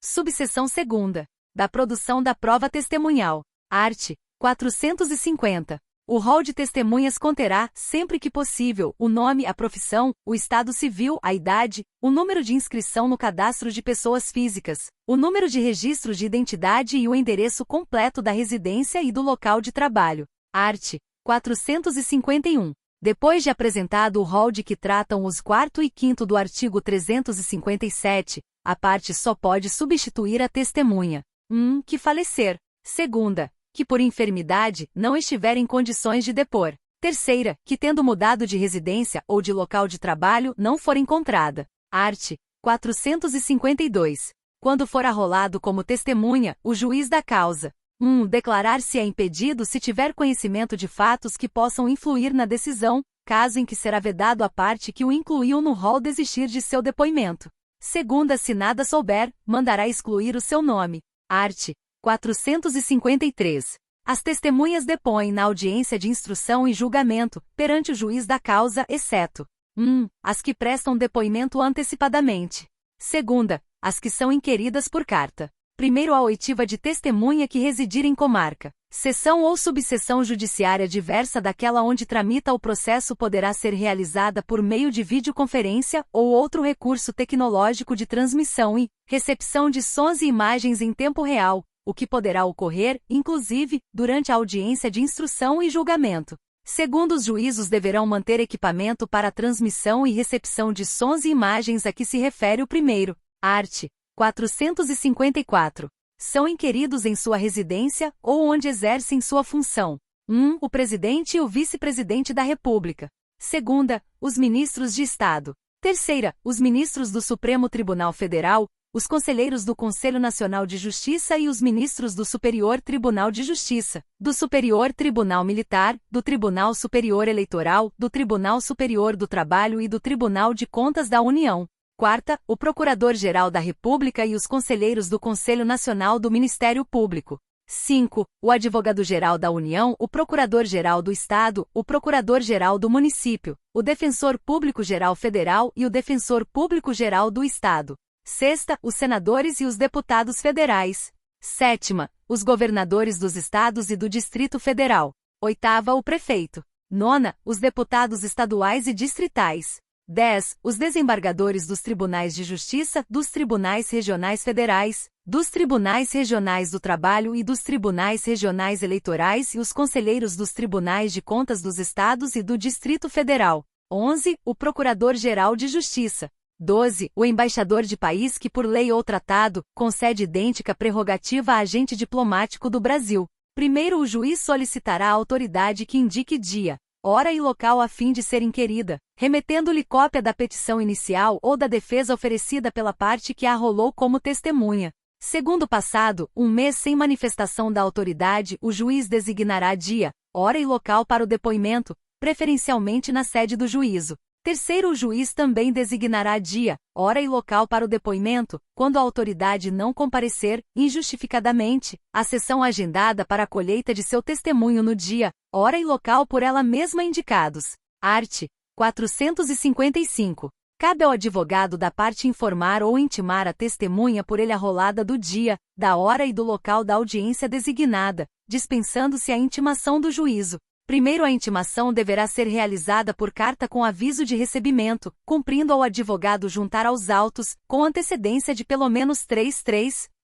Subseção 2ª. Da produção da prova testemunhal. Art. 450. O rol de testemunhas conterá, sempre que possível, o nome, a profissão, o estado civil, a idade, o número de inscrição no cadastro de pessoas físicas, o número de registro de identidade e o endereço completo da residência e do local de trabalho. Art. 451. Depois de apresentado o rol de que tratam os 4º e 5º do artigo 357, a parte só pode substituir a testemunha. 1. Que falecer. 2ª. Que por enfermidade não estiver em condições de depor. 3ª. Que tendo mudado de residência ou de local de trabalho não for encontrada. Art. 452. Quando for arrolado como testemunha, o juiz da causa. 1. Declarar-se é impedido se tiver conhecimento de fatos que possam influir na decisão, caso em que será vedado a parte que o incluiu no rol desistir de seu depoimento. 2ª. Se nada souber, mandará excluir o seu nome. Art. 453. As testemunhas depõem na audiência de instrução e julgamento, perante o juiz da causa, exceto 1. As que prestam depoimento antecipadamente. 2ª. As que são inquiridas por carta. 1. A oitiva de testemunha que residir em comarca, seção ou subseção judiciária diversa daquela onde tramita o processo poderá ser realizada por meio de videoconferência ou outro recurso tecnológico de transmissão e recepção de sons e imagens em tempo real, o que poderá ocorrer, inclusive, durante a audiência de instrução e julgamento. 2. Os juízos deverão manter equipamento para a transmissão e recepção de sons e imagens a que se refere o primeiro. Art. 454. São inquiridos em sua residência ou onde exercem sua função. 1. O Presidente e o Vice-Presidente da República. 2. Os Ministros de Estado. 3. Os Ministros do Supremo Tribunal Federal, os Conselheiros do Conselho Nacional de Justiça e os Ministros do Superior Tribunal de Justiça, do Superior Tribunal Militar, do Tribunal Superior Eleitoral, do Tribunal Superior do Trabalho e do Tribunal de Contas da União. 4. O Procurador-Geral da República e os Conselheiros do Conselho Nacional do Ministério Público. 5. O Advogado-Geral da União, o Procurador-Geral do Estado, o Procurador-Geral do Município, o Defensor Público-Geral Federal e o Defensor Público-Geral do Estado. 6. Os senadores e os deputados federais. 7. Os governadores dos estados e do Distrito Federal. 8. O prefeito. 9. Os deputados estaduais e distritais. 10. Os desembargadores dos tribunais de justiça, dos tribunais regionais federais, dos tribunais regionais do trabalho e dos tribunais regionais eleitorais e os conselheiros dos tribunais de contas dos estados e do Distrito Federal. 11. O procurador-geral de justiça. 12. O embaixador de país que por lei ou tratado, concede idêntica prerrogativa a agente diplomático do Brasil. 1. O juiz solicitará à autoridade que indique dia, hora e local a fim de ser inquirida, remetendo-lhe cópia da petição inicial ou da defesa oferecida pela parte que a arrolou como testemunha. Segundo passado, 1 mês sem manifestação da autoridade, o juiz designará dia, hora e local para o depoimento, preferencialmente na sede do juízo. 3. O juiz também designará dia, hora e local para o depoimento, quando a autoridade não comparecer, injustificadamente, à sessão agendada para a colheita de seu testemunho no dia, hora e local por ela mesma indicados. Art. 455. Cabe ao advogado da parte informar ou intimar a testemunha por ele arrolada do dia, da hora e do local da audiência designada, dispensando-se a intimação do juízo. 1. A intimação deverá ser realizada por carta com aviso de recebimento, cumprindo ao advogado juntar aos autos, com antecedência de pelo menos 3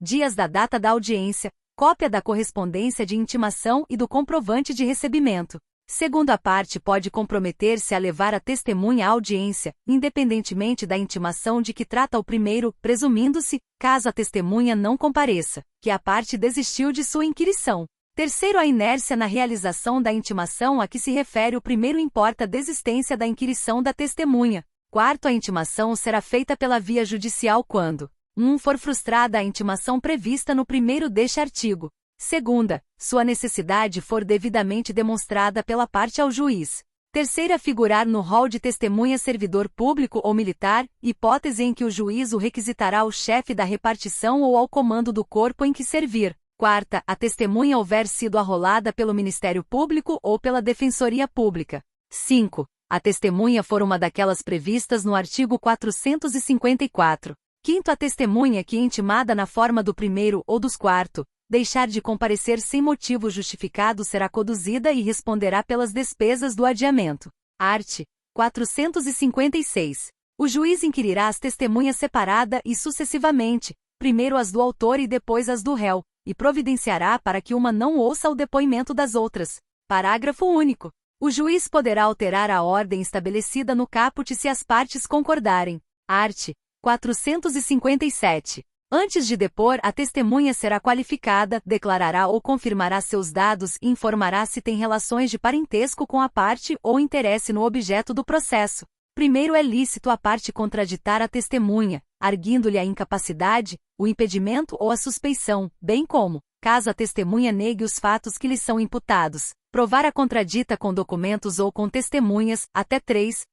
dias da data da audiência, cópia da correspondência de intimação e do comprovante de recebimento. 2. A parte pode comprometer-se a levar a testemunha à audiência, independentemente da intimação de que trata o primeiro, presumindo-se, caso a testemunha não compareça, que a parte desistiu de sua inquirição. 3. A inércia na realização da intimação a que se refere o primeiro importa a desistência da inquirição da testemunha. 4. A intimação será feita pela via judicial quando 1. For frustrada a intimação prevista no primeiro deste artigo. 2. Sua necessidade for devidamente demonstrada pela parte ao juiz. 3. Figurar no rol de testemunha servidor público ou militar, hipótese em que o juiz o requisitará ao chefe da repartição ou ao comando do corpo em que servir. 4. A testemunha houver sido arrolada pelo Ministério Público ou pela Defensoria Pública. 5. A testemunha for uma daquelas previstas no artigo 454, Quinto, a testemunha que, intimada na forma do primeiro ou dos quarto, deixar de comparecer sem motivo justificado será conduzida e responderá pelas despesas do adiamento. Art. 456. O juiz inquirirá as testemunhas separada e sucessivamente, primeiro as do autor e depois as do réu, e providenciará para que uma não ouça o depoimento das outras. Parágrafo único. O juiz poderá alterar a ordem estabelecida no caput se as partes concordarem. Art. 457. Antes de depor, a testemunha será qualificada, declarará ou confirmará seus dados e informará se tem relações de parentesco com a parte ou interesse no objeto do processo. Primeiro, é lícito a parte contraditar a testemunha, arguindo-lhe a incapacidade, o impedimento ou a suspeição, bem como, caso a testemunha negue os fatos que lhe são imputados, provar a contradita com documentos ou com testemunhas, até três,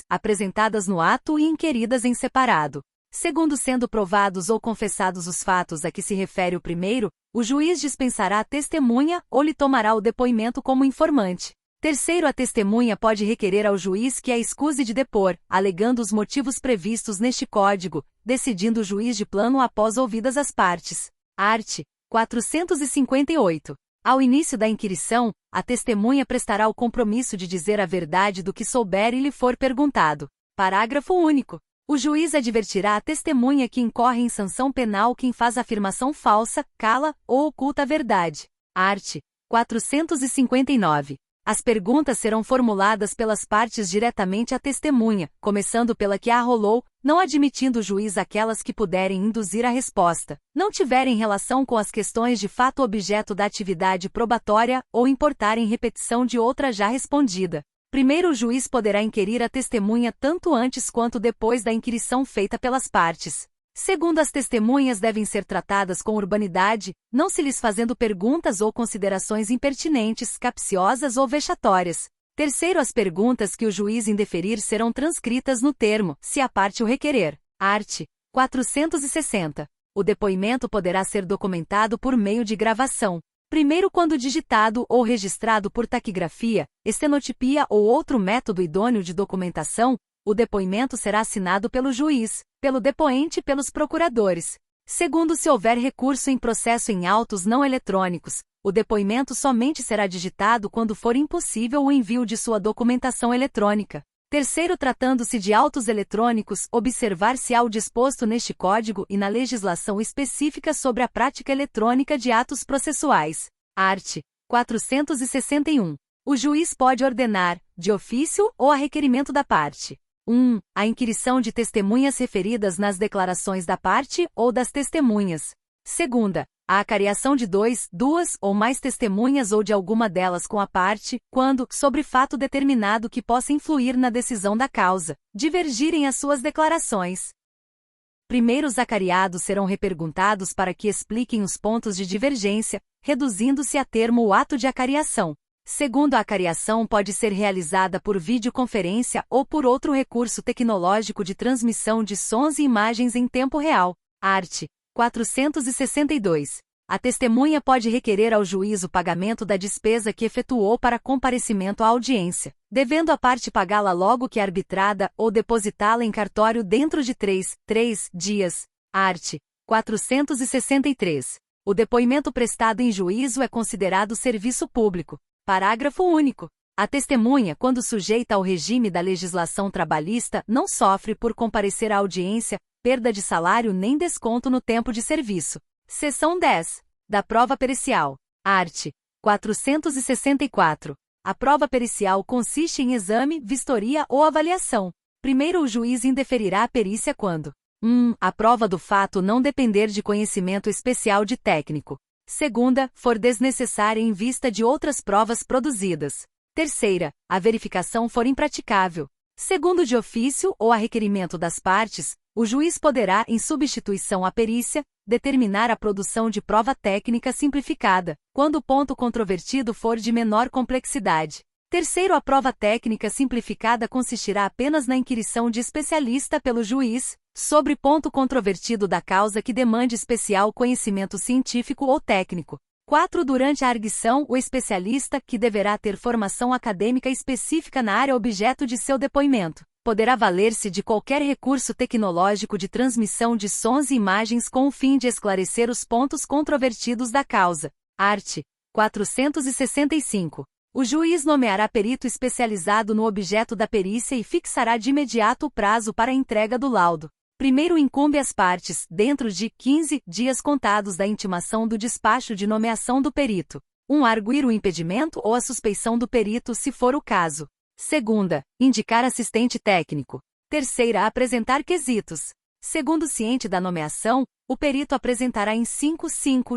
apresentadas no ato e inquiridas em separado. Segundo, sendo provados ou confessados os fatos a que se refere o primeiro, o juiz dispensará a testemunha ou lhe tomará o depoimento como informante. Terceiro, a testemunha pode requerer ao juiz que a escuse de depor, alegando os motivos previstos neste Código, decidindo o juiz de plano após ouvidas as partes. Art. 458. Ao início da inquirição, a testemunha prestará o compromisso de dizer a verdade do que souber e lhe for perguntado. Parágrafo único. O juiz advertirá a testemunha que incorre em sanção penal quem faz afirmação falsa, cala ou oculta a verdade. Art. 459. As perguntas serão formuladas pelas partes diretamente à testemunha, começando pela que a arrolou, não admitindo o juiz aquelas que puderem induzir a resposta, não tiverem relação com as questões de fato objeto da atividade probatória ou importarem repetição de outra já respondida. Primeiro, o juiz poderá inquirir a testemunha tanto antes quanto depois da inquirição feita pelas partes. Segundo, as testemunhas devem ser tratadas com urbanidade, não se lhes fazendo perguntas ou considerações impertinentes, capciosas ou vexatórias. Terceiro, as perguntas que o juiz indeferir serão transcritas no termo, se a parte o requerer. Art. 460. O depoimento poderá ser documentado por meio de gravação. Primeiro, quando digitado ou registrado por taquigrafia, estenotipia ou outro método idôneo de documentação, o depoimento será assinado pelo juiz, pelo depoente e pelos procuradores. Segundo, se houver recurso em processo em autos não eletrônicos, o depoimento somente será digitado quando for impossível o envio de sua documentação eletrônica. Terceiro, tratando-se de autos eletrônicos, observar-se-á o disposto neste Código e na legislação específica sobre a prática eletrônica de atos processuais. Art. 461. O juiz pode ordenar, de ofício ou a requerimento da parte. 1. A inquirição de testemunhas referidas nas declarações da parte ou das testemunhas. Segunda, a acariação de duas ou mais testemunhas ou de alguma delas com a parte, quando, sobre fato determinado que possa influir na decisão da causa, divergirem as suas declarações. Primeiro, os acariados serão reperguntados para que expliquem os pontos de divergência, reduzindo-se a termo o ato de acariação. Segundo, a acariação pode ser realizada por videoconferência ou por outro recurso tecnológico de transmissão de sons e imagens em tempo real. Art. 462. A testemunha pode requerer ao juiz o pagamento da despesa que efetuou para comparecimento à audiência, devendo a parte pagá-la logo que arbitrada ou depositá-la em cartório dentro de 3 dias. Art. 463. O depoimento prestado em juízo é considerado serviço público. Parágrafo único. A testemunha, quando sujeita ao regime da legislação trabalhista, não sofre por comparecer à audiência, perda de salário nem desconto no tempo de serviço. Seção 10. Da prova pericial. Art. 464. A prova pericial consiste em exame, vistoria ou avaliação. Primeiro, o juiz indeferirá a perícia quando 1. A prova do fato não depender de conhecimento especial de técnico. Segunda, for desnecessária em vista de outras provas produzidas. Terceira, a verificação for impraticável. Segundo, de ofício ou a requerimento das partes, o juiz poderá, em substituição à perícia, determinar a produção de prova técnica simplificada, quando o ponto controvertido for de menor complexidade. Terceiro, a prova técnica simplificada consistirá apenas na inquirição de especialista pelo juiz, sobre ponto controvertido da causa que demande especial conhecimento científico ou técnico. 4. Durante a arguição, o especialista, que deverá ter formação acadêmica específica na área objeto de seu depoimento, poderá valer-se de qualquer recurso tecnológico de transmissão de sons e imagens com o fim de esclarecer os pontos controvertidos da causa. Art. 465. O juiz nomeará perito especializado no objeto da perícia e fixará de imediato o prazo para a entrega do laudo. Primeiro incumbe às partes, dentro de 15 dias contados da intimação do despacho de nomeação do perito, arguir o impedimento ou a suspeição do perito se for o caso. Segunda, indicar assistente técnico. Terceira, apresentar quesitos. Segundo ciente da nomeação, o perito apresentará em 5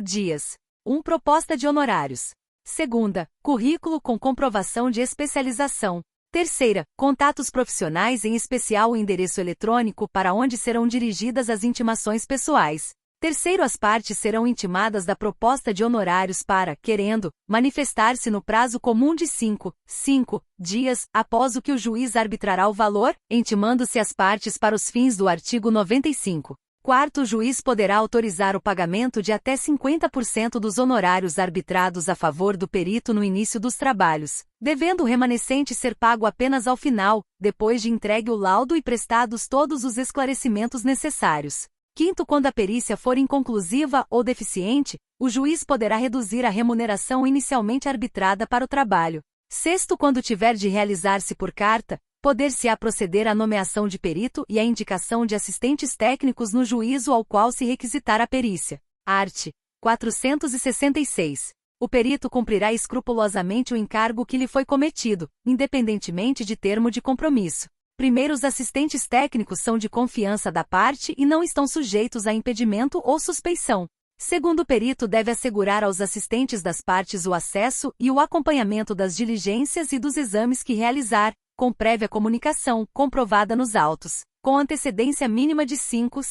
dias. Proposta de honorários. Segunda, currículo com comprovação de especialização. Terceira, contatos profissionais, em especial o endereço eletrônico para onde serão dirigidas as intimações pessoais. Terceiro, as partes serão intimadas da proposta de honorários para, querendo, manifestar-se no prazo comum de 5 dias, após o que o juiz arbitrará o valor, intimando-se as partes para os fins do artigo 95. Quarto, o juiz poderá autorizar o pagamento de até 50% dos honorários arbitrados a favor do perito no início dos trabalhos, devendo o remanescente ser pago apenas ao final, depois de entregue o laudo e prestados todos os esclarecimentos necessários. Quinto, quando a perícia for inconclusiva ou deficiente, o juiz poderá reduzir a remuneração inicialmente arbitrada para o trabalho. Sexto, quando tiver de realizar-se por carta, poder-se-á proceder à nomeação de perito e à indicação de assistentes técnicos no juízo ao qual se requisitar a perícia. Art. 466. O perito cumprirá escrupulosamente o encargo que lhe foi cometido, independentemente de termo de compromisso. Primeiro, os assistentes técnicos são de confiança da parte e não estão sujeitos a impedimento ou suspeição. Segundo, o perito deve assegurar aos assistentes das partes o acesso e o acompanhamento das diligências e dos exames que realizar, com prévia comunicação, comprovada nos autos, com antecedência mínima de 5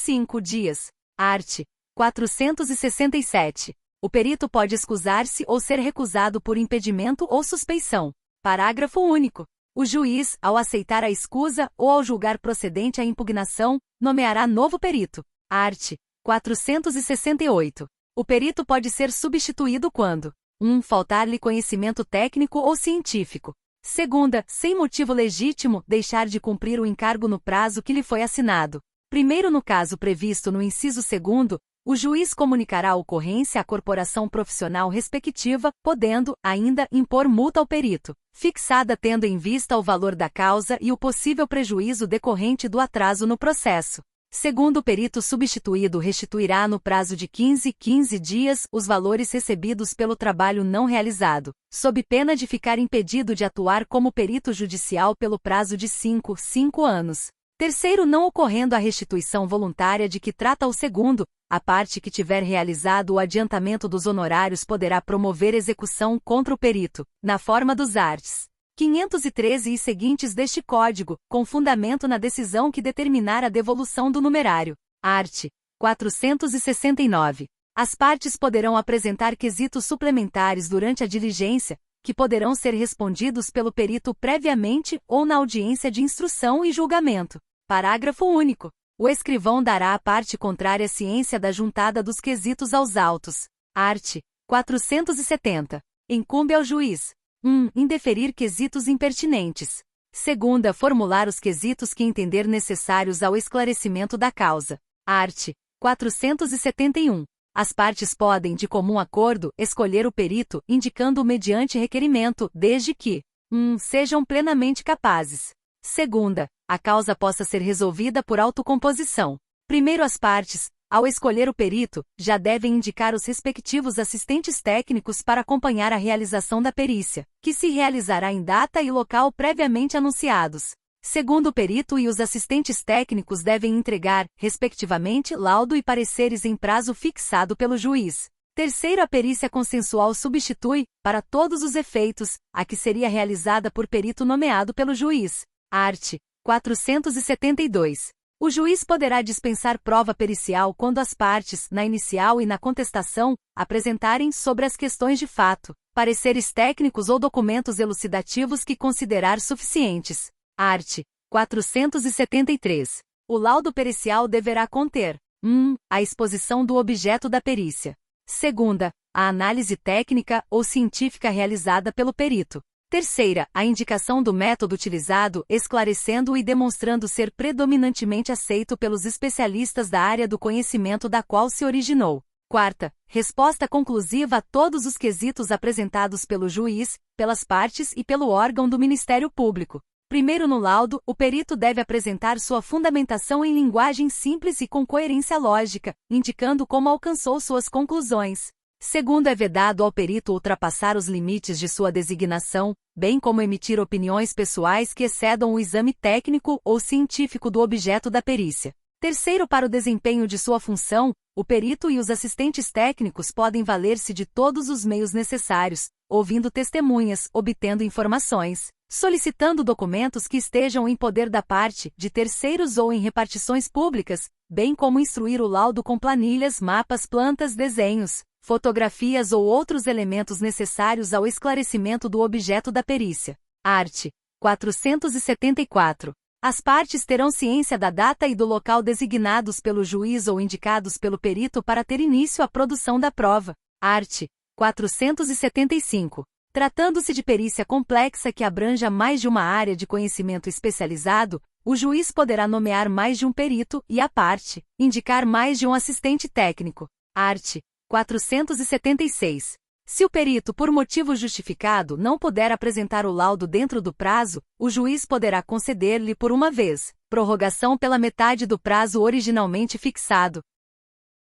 dias. Art. 467. O perito pode excusar-se ou ser recusado por impedimento ou suspeição. Parágrafo único. O juiz, ao aceitar a escusa ou ao julgar procedente a impugnação, nomeará novo perito. Art. 468. O perito pode ser substituído quando: 1. Faltar-lhe conhecimento técnico ou científico. Segunda, sem motivo legítimo, deixar de cumprir o encargo no prazo que lhe foi assinado. Primeiro, no caso previsto no inciso 2º, o juiz comunicará a ocorrência à corporação profissional respectiva, podendo, ainda, impor multa ao perito, fixada tendo em vista o valor da causa e o possível prejuízo decorrente do atraso no processo. Segundo, o perito substituído restituirá no prazo de 15 dias os valores recebidos pelo trabalho não realizado, sob pena de ficar impedido de atuar como perito judicial pelo prazo de 5 anos. Terceiro, não ocorrendo a restituição voluntária de que trata o segundo, a parte que tiver realizado o adiantamento dos honorários poderá promover execução contra o perito, na forma dos arts. 513 e seguintes deste Código, com fundamento na decisão que determinar a devolução do numerário. Art. 469. As partes poderão apresentar quesitos suplementares durante a diligência, que poderão ser respondidos pelo perito previamente ou na audiência de instrução e julgamento. Parágrafo único. O escrivão dará à parte contrária ciência da juntada dos quesitos aos autos. Art. 470. Incumbe ao juiz: 1. Indeferir quesitos impertinentes. Segunda, formular os quesitos que entender necessários ao esclarecimento da causa. Art. 471. As partes podem, de comum acordo, escolher o perito, indicando-o mediante requerimento, desde que: 1. Sejam plenamente capazes. Segunda, a causa possa ser resolvida por autocomposição. Primeiro, as partes, ao escolher o perito, já devem indicar os respectivos assistentes técnicos para acompanhar a realização da perícia, que se realizará em data e local previamente anunciados. Segundo, o perito e os assistentes técnicos devem entregar, respectivamente, laudo e pareceres em prazo fixado pelo juiz. Terceiro, a perícia consensual substitui, para todos os efeitos, a que seria realizada por perito nomeado pelo juiz. Art. 472. O juiz poderá dispensar prova pericial quando as partes, na inicial e na contestação, apresentarem, sobre as questões de fato, pareceres técnicos ou documentos elucidativos que considerar suficientes. Art. 473. O laudo pericial deverá conter: 1. A exposição do objeto da perícia. Segunda, a análise técnica ou científica realizada pelo perito. Terceira, a indicação do método utilizado, esclarecendo e demonstrando ser predominantemente aceito pelos especialistas da área do conhecimento da qual se originou. Quarta, resposta conclusiva a todos os quesitos apresentados pelo juiz, pelas partes e pelo órgão do Ministério Público. Primeiro, no laudo, o perito deve apresentar sua fundamentação em linguagem simples e com coerência lógica, indicando como alcançou suas conclusões. Segundo, é vedado ao perito ultrapassar os limites de sua designação, bem como emitir opiniões pessoais que excedam o exame técnico ou científico do objeto da perícia. Terceiro, para o desempenho de sua função, o perito e os assistentes técnicos podem valer-se de todos os meios necessários, ouvindo testemunhas, obtendo informações, solicitando documentos que estejam em poder da parte, de terceiros ou em repartições públicas, bem como instruir o laudo com planilhas, mapas, plantas, desenhos, fotografias ou outros elementos necessários ao esclarecimento do objeto da perícia. Art. 474. As partes terão ciência da data e do local designados pelo juiz ou indicados pelo perito para ter início a produção da prova. Art. 475. Tratando-se de perícia complexa que abranja mais de uma área de conhecimento especializado, o juiz poderá nomear mais de um perito e a parte, indicar mais de um assistente técnico. Art. 476. Se o perito, por motivo justificado, não puder apresentar o laudo dentro do prazo, o juiz poderá conceder-lhe por uma vez, prorrogação pela metade do prazo originalmente fixado.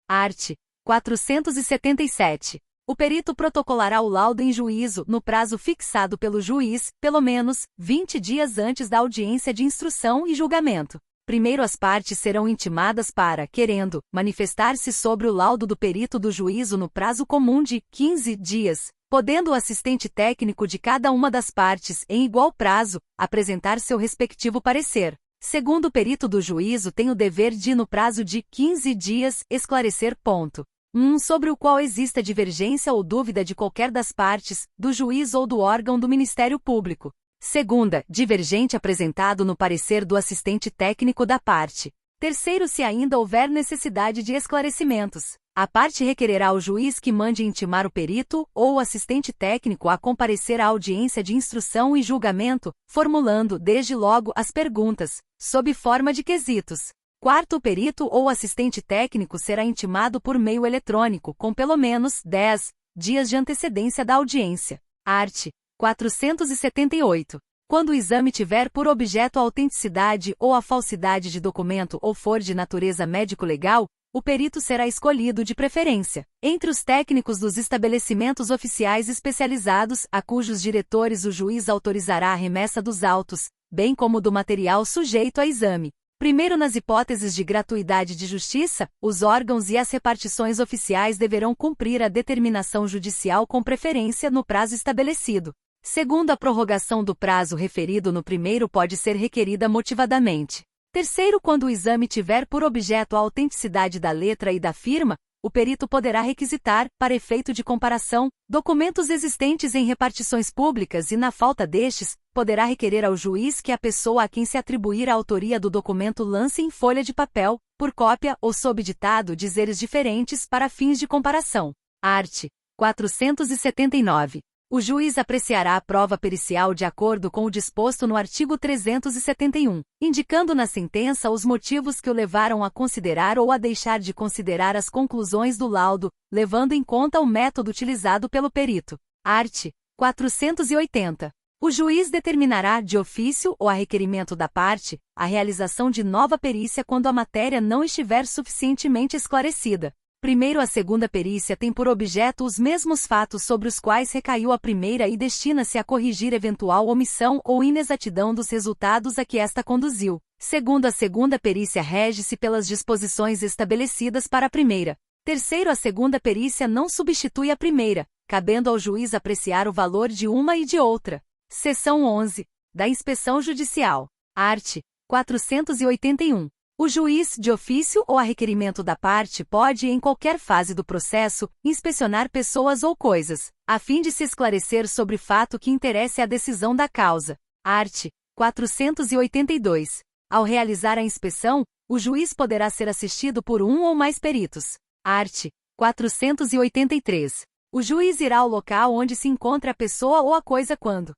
Art. 477. O perito protocolará o laudo em juízo, no prazo fixado pelo juiz, pelo menos 20 dias antes da audiência de instrução e julgamento. Primeiro, as partes serão intimadas para, querendo, manifestar-se sobre o laudo do perito do juízo no prazo comum de 15 dias, podendo o assistente técnico de cada uma das partes, em igual prazo, apresentar seu respectivo parecer. Segundo, o perito do juízo tem o dever de, no prazo de 15 dias, esclarecer ponto 1. Sobre o qual exista divergência ou dúvida de qualquer das partes, do juiz ou do órgão do Ministério Público. Segunda, divergente apresentado no parecer do assistente técnico da parte. Terceiro, se ainda houver necessidade de esclarecimentos, a parte requererá ao juiz que mande intimar o perito ou o assistente técnico a comparecer à audiência de instrução e julgamento, formulando, desde logo, as perguntas, sob forma de quesitos. Quarto, o perito ou assistente técnico será intimado por meio eletrônico, com pelo menos 10 dias de antecedência da audiência. Art. 478. Quando o exame tiver por objeto a autenticidade ou a falsidade de documento ou for de natureza médico-legal, o perito será escolhido de preferência entre os técnicos dos estabelecimentos oficiais especializados, a cujos diretores o juiz autorizará a remessa dos autos, bem como do material sujeito a exame. Primeiro, nas hipóteses de gratuidade de justiça, os órgãos e as repartições oficiais deverão cumprir a determinação judicial com preferência no prazo estabelecido. Segundo, a prorrogação do prazo referido no primeiro pode ser requerida motivadamente. Terceiro, quando o exame tiver por objeto a autenticidade da letra e da firma, o perito poderá requisitar, para efeito de comparação, documentos existentes em repartições públicas e, na falta destes, poderá requerer ao juiz que a pessoa a quem se atribuir a autoria do documento lance em folha de papel, por cópia ou sob ditado dizeres diferentes para fins de comparação. Art. 479. O juiz apreciará a prova pericial de acordo com o disposto no artigo 371, indicando na sentença os motivos que o levaram a considerar ou a deixar de considerar as conclusões do laudo, levando em conta o método utilizado pelo perito. Art. 480. O juiz determinará, de ofício ou a requerimento da parte, a realização de nova perícia quando a matéria não estiver suficientemente esclarecida. Primeiro, a segunda perícia tem por objeto os mesmos fatos sobre os quais recaiu a primeira e destina-se a corrigir eventual omissão ou inexatidão dos resultados a que esta conduziu. Segundo, a segunda perícia rege-se pelas disposições estabelecidas para a primeira. Terceiro, a segunda perícia não substitui a primeira, cabendo ao juiz apreciar o valor de uma e de outra. Seção 11. Da Inspeção Judicial. Art. 481. O juiz, de ofício ou a requerimento da parte, pode, em qualquer fase do processo, inspecionar pessoas ou coisas, a fim de se esclarecer sobre fato que interesse à decisão da causa. Art. 482. Ao realizar a inspeção, o juiz poderá ser assistido por um ou mais peritos. Art. 483. O juiz irá ao local onde se encontra a pessoa ou a coisa quando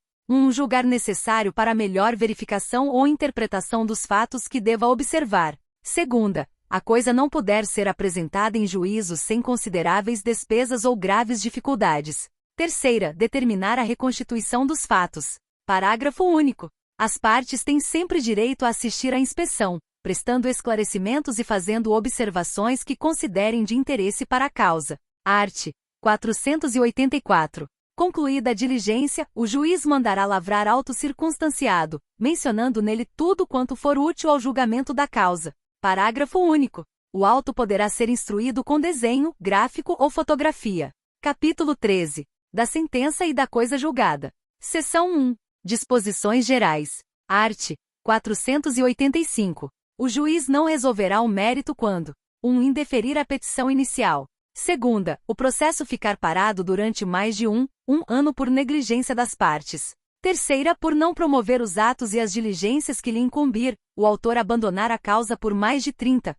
Julgar necessário para melhor verificação ou interpretação dos fatos que deva observar. Segunda, a coisa não puder ser apresentada em juízo sem consideráveis despesas ou graves dificuldades. Terceira, determinar a reconstituição dos fatos. Parágrafo único. As partes têm sempre direito a assistir à inspeção, prestando esclarecimentos e fazendo observações que considerem de interesse para a causa. Art. 484. Concluída a diligência, o juiz mandará lavrar auto circunstanciado, mencionando nele tudo quanto for útil ao julgamento da causa. Parágrafo único. O auto poderá ser instruído com desenho, gráfico ou fotografia. Capítulo 13. Da sentença e da coisa julgada. Seção 1. Disposições gerais. Art. 485. O juiz não resolverá o mérito quando 1. Indeferir a petição inicial. Segunda, o processo ficar parado durante mais de um ano por negligência das partes. Terceira, por não promover os atos e as diligências que lhe incumbir, o autor abandonar a causa por mais de 30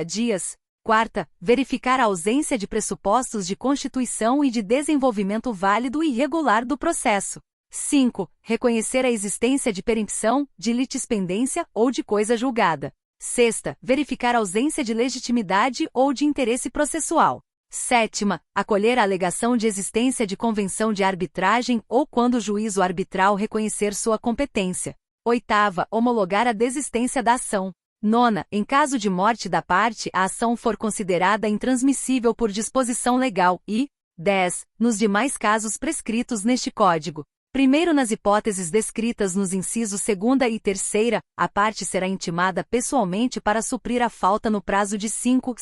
dias. Quarta, verificar a ausência de pressupostos de constituição e de desenvolvimento válido e regular do processo. 5. Reconhecer a existência de perempção, de litispendência ou de coisa julgada. Sexta, verificar a ausência de legitimidade ou de interesse processual. Sétima, acolher a alegação de existência de convenção de arbitragem ou quando o juízo arbitral reconhecer sua competência. Oitava, homologar a desistência da ação. Nona, em caso de morte da parte, a ação for considerada intransmissível por disposição legal e 10. Nos demais casos prescritos neste Código. Primeiro, nas hipóteses descritas nos incisos 2ª e 3ª, a parte será intimada pessoalmente para suprir a falta no prazo de 5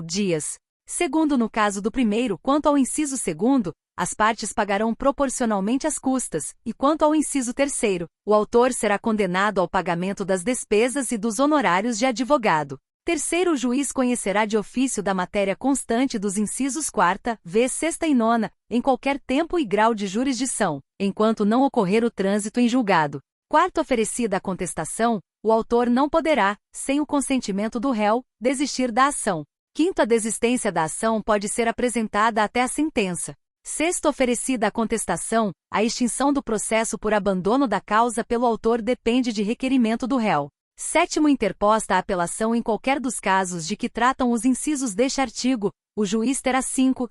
dias. Segundo, no caso do primeiro, quanto ao inciso 2º, as partes pagarão proporcionalmente as custas, e quanto ao inciso 3º, o autor será condenado ao pagamento das despesas e dos honorários de advogado. Terceiro, o juiz conhecerá de ofício da matéria constante dos incisos 4ª, 6ª e 9ª, em qualquer tempo e grau de jurisdição, enquanto não ocorrer o trânsito em julgado. Quarto, oferecida a contestação, o autor não poderá, sem o consentimento do réu, desistir da ação. Quinto, a desistência da ação pode ser apresentada até a sentença. Sexto, oferecida a contestação, a extinção do processo por abandono da causa pelo autor depende de requerimento do réu. Sétimo, interposta a apelação em qualquer dos casos de que tratam os incisos deste artigo, o juiz terá 5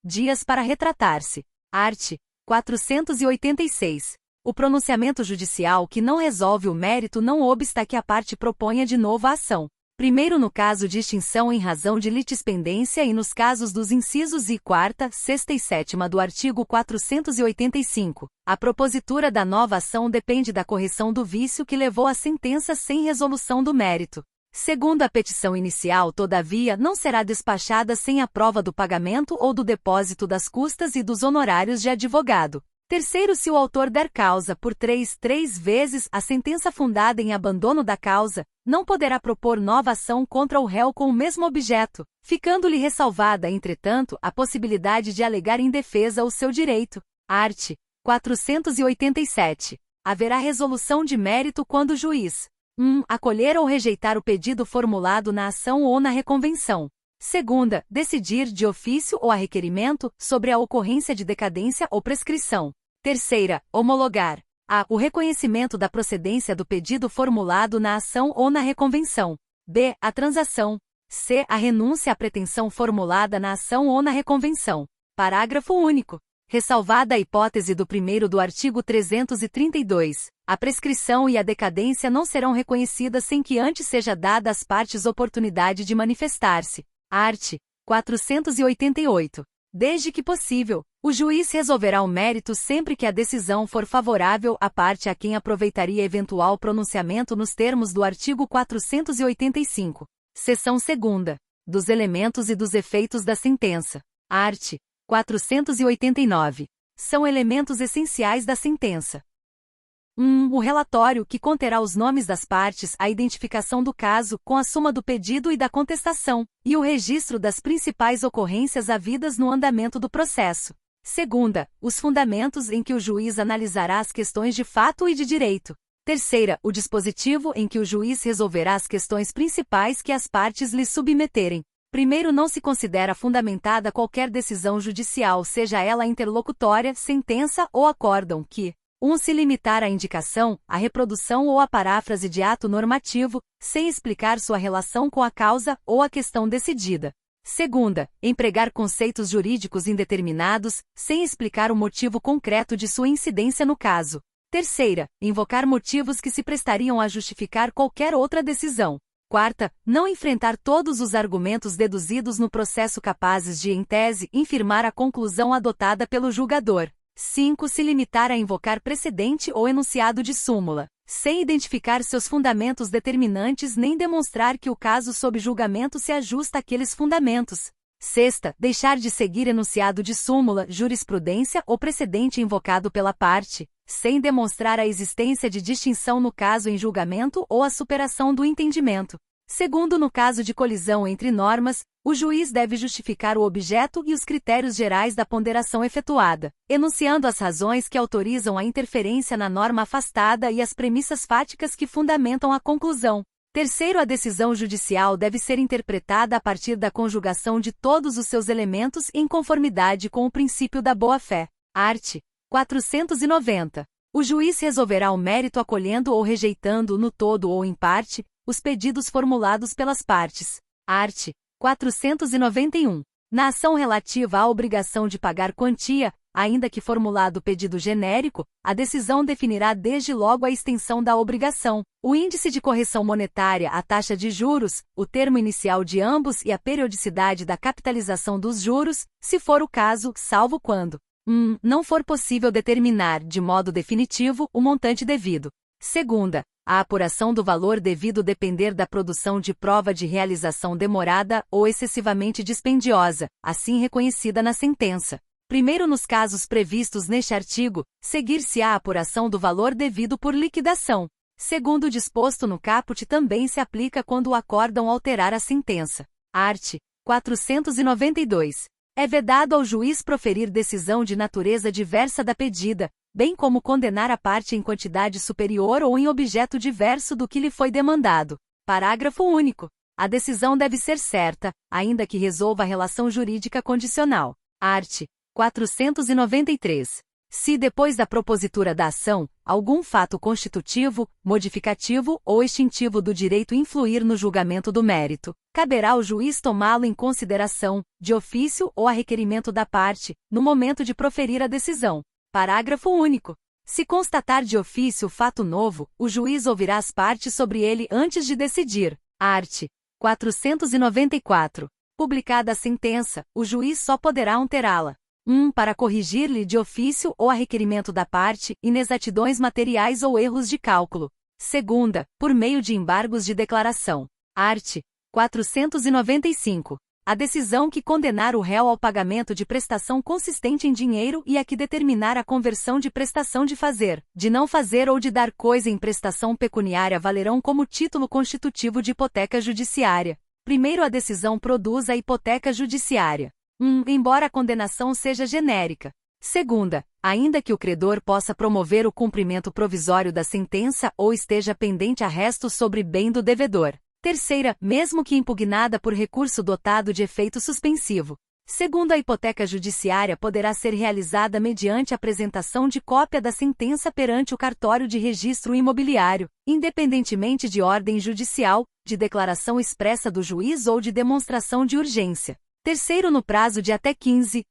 dias para retratar-se. Art. 486. O pronunciamento judicial que não resolve o mérito não obsta que a parte proponha de novo a ação. Primeiro, no caso de extinção em razão de litispendência e nos casos dos incisos I, 4ª, 6ª e 7ª do artigo 485, a propositura da nova ação depende da correção do vício que levou à sentença sem resolução do mérito. Segundo, a petição inicial, todavia, não será despachada sem a prova do pagamento ou do depósito das custas e dos honorários de advogado. Terceiro, se o autor der causa por três vezes a sentença fundada em abandono da causa, não poderá propor nova ação contra o réu com o mesmo objeto, ficando-lhe ressalvada, entretanto, a possibilidade de alegar em defesa o seu direito. Art. 487. Haverá resolução de mérito quando o juiz 1. Acolher ou rejeitar o pedido formulado na ação ou na reconvenção. Segunda, decidir de ofício ou a requerimento sobre a ocorrência de decadência ou prescrição. Terceira, homologar a. O reconhecimento da procedência do pedido formulado na ação ou na reconvenção. B. A transação. C. A renúncia à pretensão formulada na ação ou na reconvenção. Parágrafo único. Ressalvada a hipótese do primeiro do artigo 332, a prescrição e a decadência não serão reconhecidas sem que antes seja dada às partes oportunidade de manifestar-se. Art. 488. Desde que possível, o juiz resolverá o mérito sempre que a decisão for favorável à parte a quem aproveitaria eventual pronunciamento nos termos do artigo 485. Seção 2ª. Dos elementos e dos efeitos da sentença. Art. 489. São elementos essenciais da sentença. 1. O relatório, que conterá os nomes das partes, a identificação do caso, com a suma do pedido e da contestação, e o registro das principais ocorrências havidas no andamento do processo. 2. Os fundamentos em que o juiz analisará as questões de fato e de direito. 3. O dispositivo em que o juiz resolverá as questões principais que as partes lhe submeterem. Primeiro, não se considera fundamentada qualquer decisão judicial, seja ela interlocutória, sentença ou acórdão, que 1. Se limitar à indicação, à reprodução ou à paráfrase de ato normativo, sem explicar sua relação com a causa ou a questão decidida. 2. Empregar conceitos jurídicos indeterminados, sem explicar o motivo concreto de sua incidência no caso. 3. Invocar motivos que se prestariam a justificar qualquer outra decisão. 4. Não enfrentar todos os argumentos deduzidos no processo capazes de, em tese, infirmar a conclusão adotada pelo julgador. 5. Se limitar a invocar precedente ou enunciado de súmula, sem identificar seus fundamentos determinantes nem demonstrar que o caso sob julgamento se ajusta àqueles fundamentos. 6. Deixar de seguir enunciado de súmula, jurisprudência ou precedente invocado pela parte, sem demonstrar a existência de distinção no caso em julgamento ou a superação do entendimento. Segundo, no caso de colisão entre normas, o juiz deve justificar o objeto e os critérios gerais da ponderação efetuada, enunciando as razões que autorizam a interferência na norma afastada e as premissas fáticas que fundamentam a conclusão. Terceiro, a decisão judicial deve ser interpretada a partir da conjugação de todos os seus elementos em conformidade com o princípio da boa-fé. Art. 490. O juiz resolverá o mérito acolhendo ou rejeitando, no todo ou em parte, os pedidos formulados pelas partes. Art. 491. Na ação relativa à obrigação de pagar quantia, ainda que formulado pedido genérico, a decisão definirá desde logo a extensão da obrigação, o índice de correção monetária, a taxa de juros, o termo inicial de ambos e a periodicidade da capitalização dos juros, se for o caso, salvo quando não for possível determinar, de modo definitivo, o montante devido. Segunda, a apuração do valor devido depender da produção de prova de realização demorada ou excessivamente dispendiosa, assim reconhecida na sentença. Primeiro, nos casos previstos neste artigo, seguir-se-á a apuração do valor devido por liquidação. Segundo o disposto no caput, também se aplica quando o acórdão alterar a sentença. Art. 492. É vedado ao juiz proferir decisão de natureza diversa da pedida, bem como condenar a parte em quantidade superior ou em objeto diverso do que lhe foi demandado. Parágrafo único. A decisão deve ser certa, ainda que resolva a relação jurídica condicional. Art. 493. Se depois da propositura da ação, algum fato constitutivo, modificativo ou extintivo do direito influir no julgamento do mérito, caberá ao juiz tomá-lo em consideração, de ofício ou a requerimento da parte, no momento de proferir a decisão. Parágrafo único. Se constatar de ofício fato novo, o juiz ouvirá as partes sobre ele antes de decidir. Art. 494. Publicada a sentença, o juiz só poderá alterá-la. 1. Para corrigir-lhe de ofício ou a requerimento da parte, inexatidões materiais ou erros de cálculo. 2. Por meio de embargos de declaração. Art. 495. A decisão que condenar o réu ao pagamento de prestação consistente em dinheiro e a que determinar a conversão de prestação de fazer, de não fazer ou de dar coisa em prestação pecuniária valerão como título constitutivo de hipoteca judiciária. Primeiro, a decisão produz a hipoteca judiciária. Embora a condenação seja genérica. Segunda, ainda que o credor possa promover o cumprimento provisório da sentença ou esteja pendente arresto sobre bem do devedor. Terceira, mesmo que impugnada por recurso dotado de efeito suspensivo. Segundo, a hipoteca judiciária poderá ser realizada mediante apresentação de cópia da sentença perante o cartório de registro imobiliário, independentemente de ordem judicial, de declaração expressa do juiz ou de demonstração de urgência. Terceiro, no prazo de até 15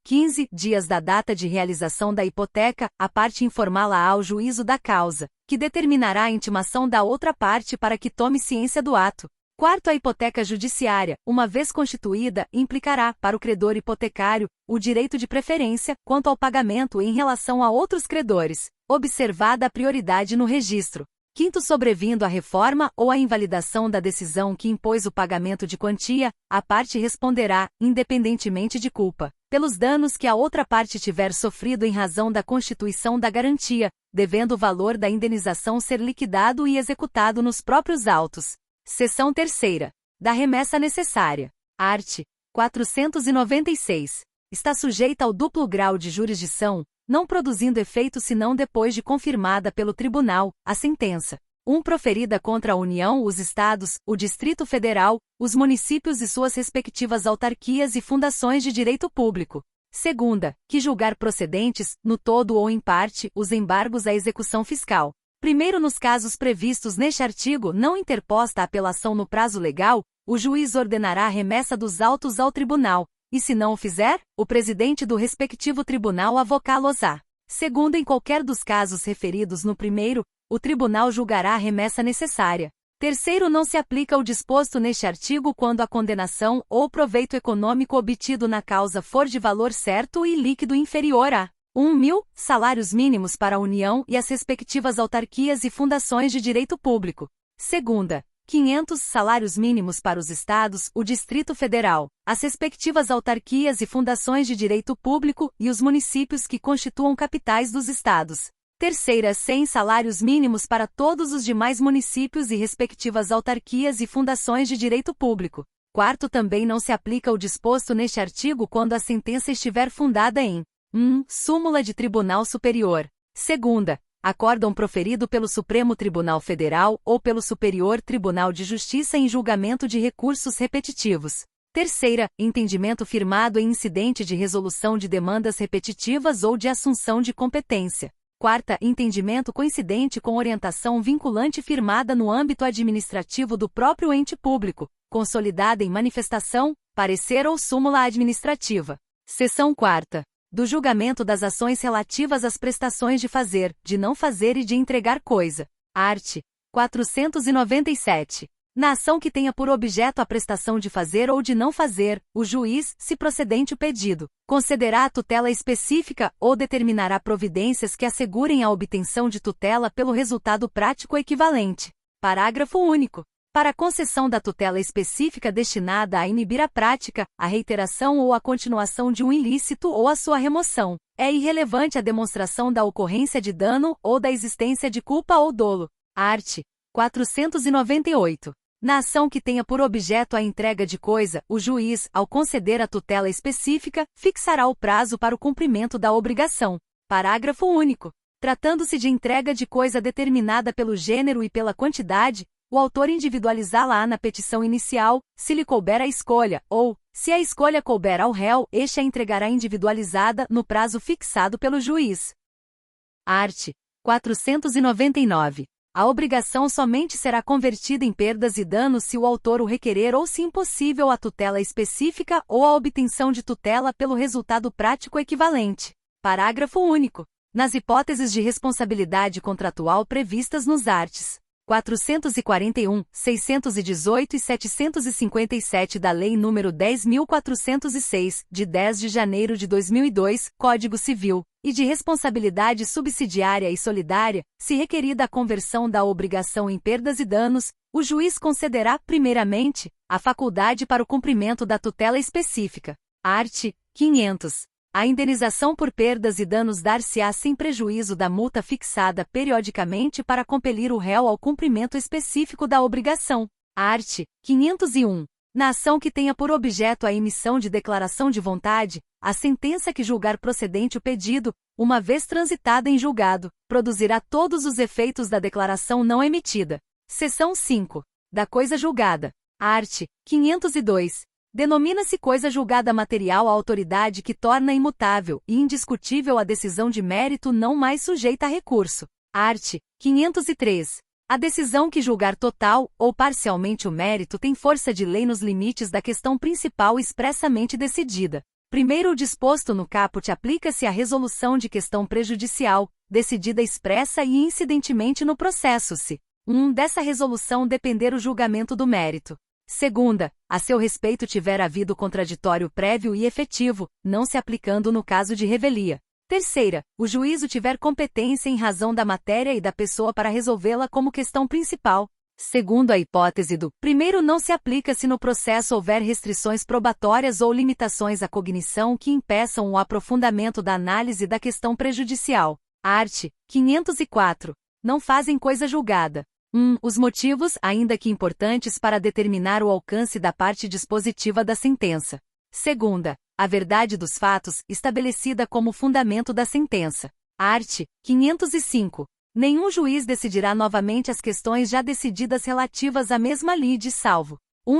dias da data de realização da hipoteca, a parte informá-la ao juízo da causa, que determinará a intimação da outra parte para que tome ciência do ato. Quarto, a hipoteca judiciária, uma vez constituída, implicará, para o credor hipotecário, o direito de preferência quanto ao pagamento em relação a outros credores, observada a prioridade no registro. Quinto, sobrevindo a reforma ou a invalidação da decisão que impôs o pagamento de quantia, a parte responderá, independentemente de culpa, pelos danos que a outra parte tiver sofrido em razão da constituição da garantia, devendo o valor da indenização ser liquidado e executado nos próprios autos. Seção 3ª. Da remessa necessária. Art. 496. Está sujeita ao duplo grau de jurisdição, não produzindo efeito senão depois de confirmada pelo tribunal, a sentença. 1. Proferida contra a União, os Estados, o Distrito Federal, os municípios e suas respectivas autarquias e fundações de direito público. Segunda, que julgar procedentes, no todo ou em parte, os embargos à execução fiscal. Primeiro, nos casos previstos neste artigo, não interposta a apelação no prazo legal, o juiz ordenará a remessa dos autos ao tribunal, e se não o fizer, o presidente do respectivo tribunal avocá-los-á. Segundo, em qualquer dos casos referidos no primeiro, o tribunal julgará a remessa necessária. Terceiro, não se aplica o disposto neste artigo quando a condenação ou proveito econômico obtido na causa for de valor certo e líquido inferior a 1.000 salários mínimos para a União e as respectivas autarquias e fundações de direito público. Segunda, 500 salários mínimos para os Estados, o Distrito Federal, as respectivas autarquias e fundações de direito público e os municípios que constituam capitais dos Estados. Terceira, 100 salários mínimos para todos os demais municípios e respectivas autarquias e fundações de direito público. Quarto, também não se aplica o disposto neste artigo quando a sentença estiver fundada em 1. Súmula de Tribunal Superior. Segunda, acórdão proferido pelo Supremo Tribunal Federal ou pelo Superior Tribunal de Justiça em julgamento de recursos repetitivos. Terceira, entendimento firmado em incidente de resolução de demandas repetitivas ou de assunção de competência. Quarta, entendimento coincidente com orientação vinculante firmada no âmbito administrativo do próprio ente público, consolidada em manifestação, parecer ou súmula administrativa. Seção 4ª. Do julgamento das ações relativas às prestações de fazer, de não fazer e de entregar coisa. Art. 497. Na ação que tenha por objeto a prestação de fazer ou de não fazer, o juiz, se procedente o pedido, concederá a tutela específica ou determinará providências que assegurem a obtenção de tutela pelo resultado prático equivalente. Parágrafo único. Para a concessão da tutela específica destinada a inibir a prática, a reiteração ou a continuação de um ilícito ou a sua remoção, é irrelevante a demonstração da ocorrência de dano ou da existência de culpa ou dolo. Art. 498. Na ação que tenha por objeto a entrega de coisa, o juiz, ao conceder a tutela específica, fixará o prazo para o cumprimento da obrigação. Parágrafo único. Tratando-se de entrega de coisa determinada pelo gênero e pela quantidade, o autor individualizá-la-á na petição inicial, se lhe couber a escolha, ou, se a escolha couber ao réu, este a entregará individualizada no prazo fixado pelo juiz. Art. 499. A obrigação somente será convertida em perdas e danos se o autor o requerer ou se impossível a tutela específica ou a obtenção de tutela pelo resultado prático equivalente. Parágrafo único. Nas hipóteses de responsabilidade contratual previstas nos arts. 441, 618 e 757 da Lei nº 10.406, de 10 de janeiro de 2002, Código Civil, e de responsabilidade subsidiária e solidária, se requerida a conversão da obrigação em perdas e danos, o juiz concederá, primeiramente, a faculdade para o cumprimento da tutela específica. Art. 500. A indenização por perdas e danos dar-se-á sem prejuízo da multa fixada periodicamente para compelir o réu ao cumprimento específico da obrigação. Art. 501. Na ação que tenha por objeto a emissão de declaração de vontade, a sentença que julgar procedente o pedido, uma vez transitada em julgado, produzirá todos os efeitos da declaração não emitida. Seção 5. Da coisa julgada. Art. 502. Denomina-se coisa julgada material a autoridade que torna imutável e indiscutível a decisão de mérito não mais sujeita a recurso. Art. 503. A decisão que julgar total ou parcialmente o mérito tem força de lei nos limites da questão principal expressamente decidida. Primeiro, o disposto no caput aplica-se à resolução de questão prejudicial, decidida expressa e incidentemente no processo se dessa resolução depender o julgamento do mérito. Segunda, a seu respeito tiver havido contraditório prévio e efetivo, não se aplicando no caso de revelia. Terceira, o juízo tiver competência em razão da matéria e da pessoa para resolvê-la como questão principal. Segundo a hipótese do primeiro, não se aplica se no processo houver restrições probatórias ou limitações à cognição que impeçam o aprofundamento da análise da questão prejudicial. Art. 504. Não fazem coisa julgada. 1. Os motivos, ainda que importantes para determinar o alcance da parte dispositiva da sentença. Segunda, a verdade dos fatos, estabelecida como fundamento da sentença. Art. 505. Nenhum juiz decidirá novamente as questões já decididas relativas à mesma lide salvo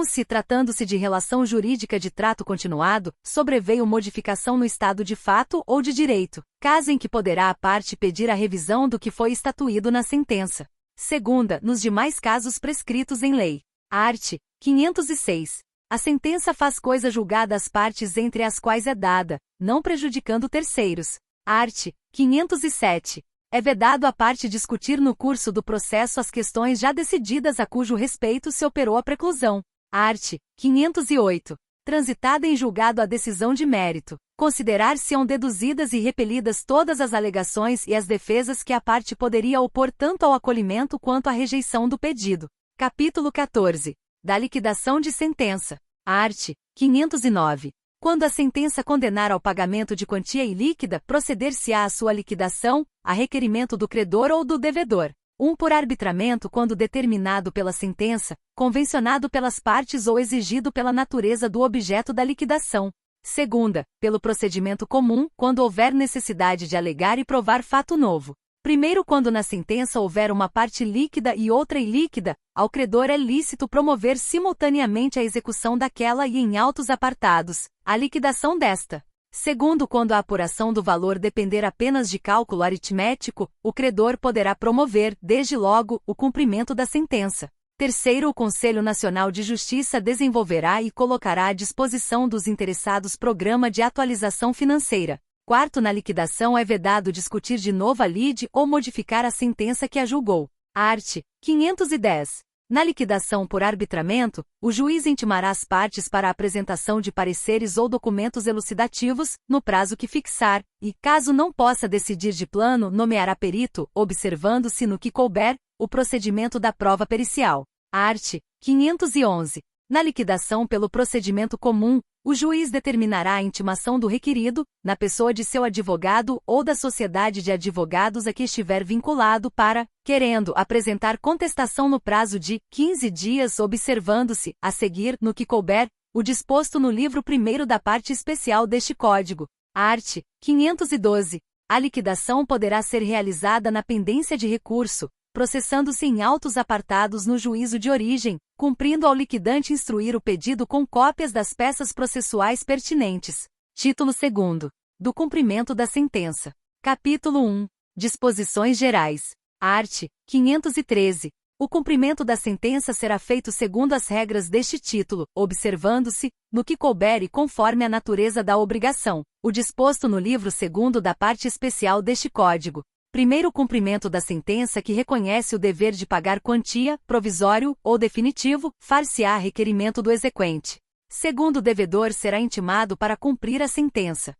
Se tratando-se de relação jurídica de trato continuado, sobreveio modificação no estado de fato ou de direito, caso em que poderá a parte pedir a revisão do que foi estatuído na sentença. Segunda, nos demais casos prescritos em lei. Art. 506. A sentença faz coisa julgada às partes entre as quais é dada, não prejudicando terceiros. Art. 507. É vedado à parte discutir no curso do processo as questões já decididas a cujo respeito se operou a preclusão. Art. 508. Transitada em julgado a decisão de mérito, considerar-se-ão deduzidas e repelidas todas as alegações e as defesas que a parte poderia opor tanto ao acolhimento quanto à rejeição do pedido. Capítulo 14. Da liquidação de sentença. Art. 509. Quando a sentença condenar ao pagamento de quantia ilíquida, proceder-se-á à sua liquidação, a requerimento do credor ou do devedor. Por arbitramento quando determinado pela sentença, convencionado pelas partes ou exigido pela natureza do objeto da liquidação. Segunda, pelo procedimento comum, quando houver necessidade de alegar e provar fato novo. Primeiro, quando na sentença houver uma parte líquida e outra ilíquida, ao credor é lícito promover simultaneamente a execução daquela e em autos apartados, a liquidação desta. Segundo, quando a apuração do valor depender apenas de cálculo aritmético, o credor poderá promover, desde logo, o cumprimento da sentença. Terceiro, o Conselho Nacional de Justiça desenvolverá e colocará à disposição dos interessados programa de atualização financeira. Quarto, na liquidação é vedado discutir de novo a lide ou modificar a sentença que a julgou. Art. 510. Na liquidação por arbitramento, o juiz intimará as partes para a apresentação de pareceres ou documentos elucidativos, no prazo que fixar, e, caso não possa decidir de plano, nomeará perito, observando-se no que couber, o procedimento da prova pericial. Art. 511. Na liquidação pelo procedimento comum, o juiz determinará a intimação do requerido, na pessoa de seu advogado ou da sociedade de advogados a que estiver vinculado para, querendo, apresentar contestação no prazo de 15 dias, observando-se, a seguir, no que couber, o disposto no livro 1º da parte especial deste Código. Art. 512. A liquidação poderá ser realizada na pendência de recurso, processando-se em autos apartados no juízo de origem, cumprindo ao liquidante instruir o pedido com cópias das peças processuais pertinentes. Título 2º. Do cumprimento da sentença. Capítulo 1. Disposições gerais. Art. 513. O cumprimento da sentença será feito segundo as regras deste título, observando-se, no que couber e conforme a natureza da obrigação, o disposto no livro 2º da parte especial deste Código. Primeiro, o cumprimento da sentença que reconhece o dever de pagar quantia, provisório ou definitivo, far-se-á requerimento do exequente. Segundo, o devedor será intimado para cumprir a sentença.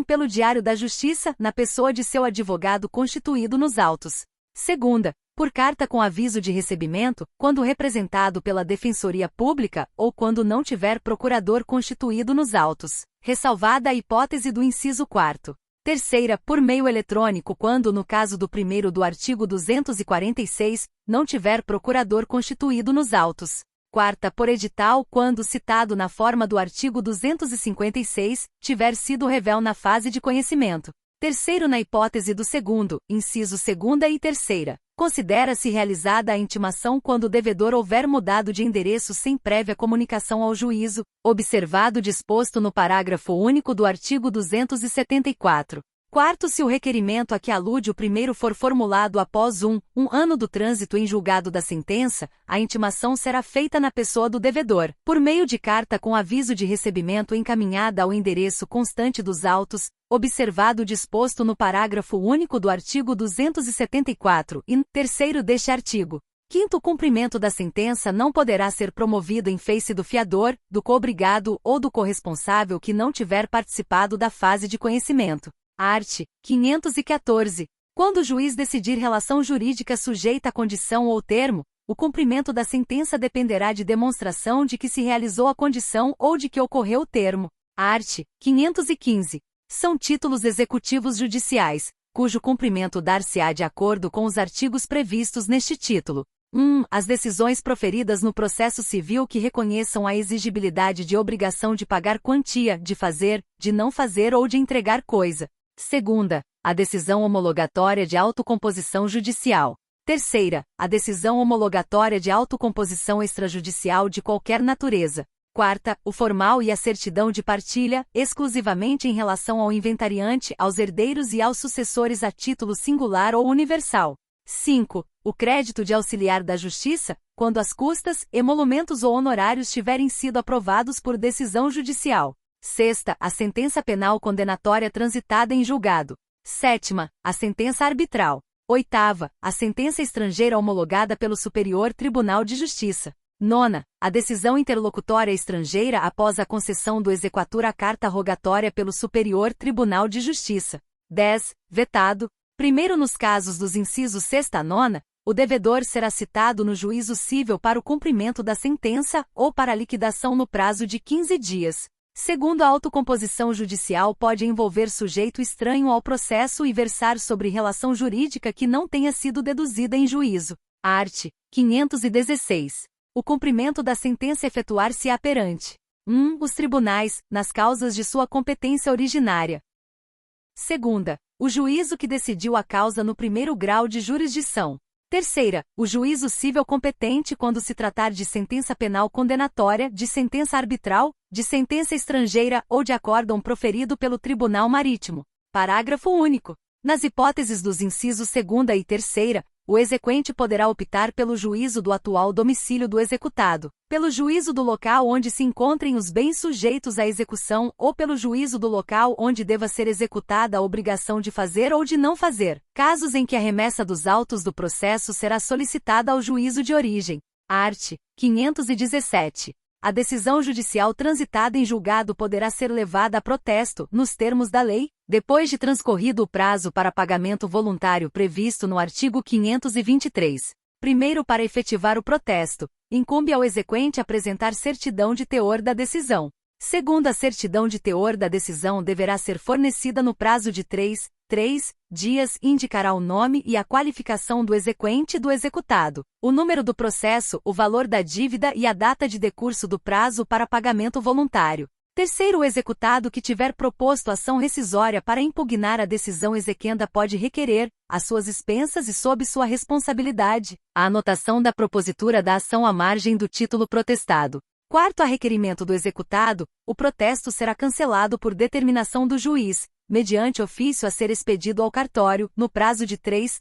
Pelo Diário da Justiça, na pessoa de seu advogado constituído nos autos. Segunda, por carta com aviso de recebimento, quando representado pela Defensoria Pública, ou quando não tiver procurador constituído nos autos, ressalvada a hipótese do inciso 4º. Terceira, por meio eletrônico quando, no caso do 1º do artigo 246, não tiver procurador constituído nos autos. Quarta, por edital quando, citado na forma do artigo 256, tiver sido revel na fase de conhecimento. Terceiro, na hipótese do 2º, inciso 2ª e 3ª. Considera-se realizada a intimação quando o devedor houver mudado de endereço sem prévia comunicação ao juízo, observado o disposto no parágrafo único do artigo 274. Quarto, se o requerimento a que alude o primeiro for formulado após um ano do trânsito em julgado da sentença, a intimação será feita na pessoa do devedor, por meio de carta com aviso de recebimento encaminhada ao endereço constante dos autos, observado o disposto no parágrafo único do artigo 274 e, terceiro deste artigo. Quinto, o cumprimento da sentença não poderá ser promovido em face do fiador, do coobrigado ou do corresponsável que não tiver participado da fase de conhecimento. Art. 514. Quando o juiz decidir relação jurídica sujeita a condição ou termo, o cumprimento da sentença dependerá de demonstração de que se realizou a condição ou de que ocorreu o termo. Art. 515. São títulos executivos judiciais, cujo cumprimento dar-se-á de acordo com os artigos previstos neste título. 1. As decisões proferidas no processo civil que reconheçam a exigibilidade de obrigação de pagar quantia, de fazer, de não fazer ou de entregar coisa. Segunda, a decisão homologatória de autocomposição judicial. Terceira, a decisão homologatória de autocomposição extrajudicial de qualquer natureza. Quarta, o formal e a certidão de partilha, exclusivamente em relação ao inventariante, aos herdeiros e aos sucessores a título singular ou universal. 5. O crédito de auxiliar da justiça, quando as custas, emolumentos ou honorários tiverem sido aprovados por decisão judicial. Sexta, a sentença penal condenatória transitada em julgado. Sétima, a sentença arbitral. Oitava, a sentença estrangeira homologada pelo Superior Tribunal de Justiça. Nona, a decisão interlocutória estrangeira após a concessão do exequatur à carta rogatória pelo Superior Tribunal de Justiça. 10. Vetado. Primeiro, nos casos dos incisos 6 a 9, o devedor será citado no juízo cível para o cumprimento da sentença ou para a liquidação no prazo de 15 dias. Segundo, a autocomposição judicial pode envolver sujeito estranho ao processo e versar sobre relação jurídica que não tenha sido deduzida em juízo. Art. 516. O cumprimento da sentença efetuar-se-á perante 1. Os tribunais, nas causas de sua competência originária. Segunda, o juízo que decidiu a causa no primeiro grau de jurisdição. Terceira, o juízo cível competente quando se tratar de sentença penal condenatória, de sentença arbitral, de sentença estrangeira ou de acórdão proferido pelo Tribunal Marítimo. Parágrafo único. Nas hipóteses dos incisos 2ª e 3ª, o exequente poderá optar pelo juízo do atual domicílio do executado, pelo juízo do local onde se encontrem os bens sujeitos à execução ou pelo juízo do local onde deva ser executada a obrigação de fazer ou de não fazer, casos em que a remessa dos autos do processo será solicitada ao juízo de origem. Art. 517. A decisão judicial transitada em julgado poderá ser levada a protesto, nos termos da lei, depois de transcorrido o prazo para pagamento voluntário previsto no artigo 523. Primeiro, para efetivar o protesto, incumbe ao exequente apresentar certidão de teor da decisão. Segundo, a certidão de teor da decisão deverá ser fornecida no prazo de 3 dias e indicará o nome e a qualificação do exequente e do executado, o número do processo, o valor da dívida e a data de decurso do prazo para pagamento voluntário. Terceiro, o executado que tiver proposto ação rescisória para impugnar a decisão exequenda pode requerer, às suas expensas e sob sua responsabilidade, a anotação da propositura da ação à margem do título protestado. Quarto, a requerimento do executado, o protesto será cancelado por determinação do juiz, mediante ofício a ser expedido ao cartório, no prazo de 3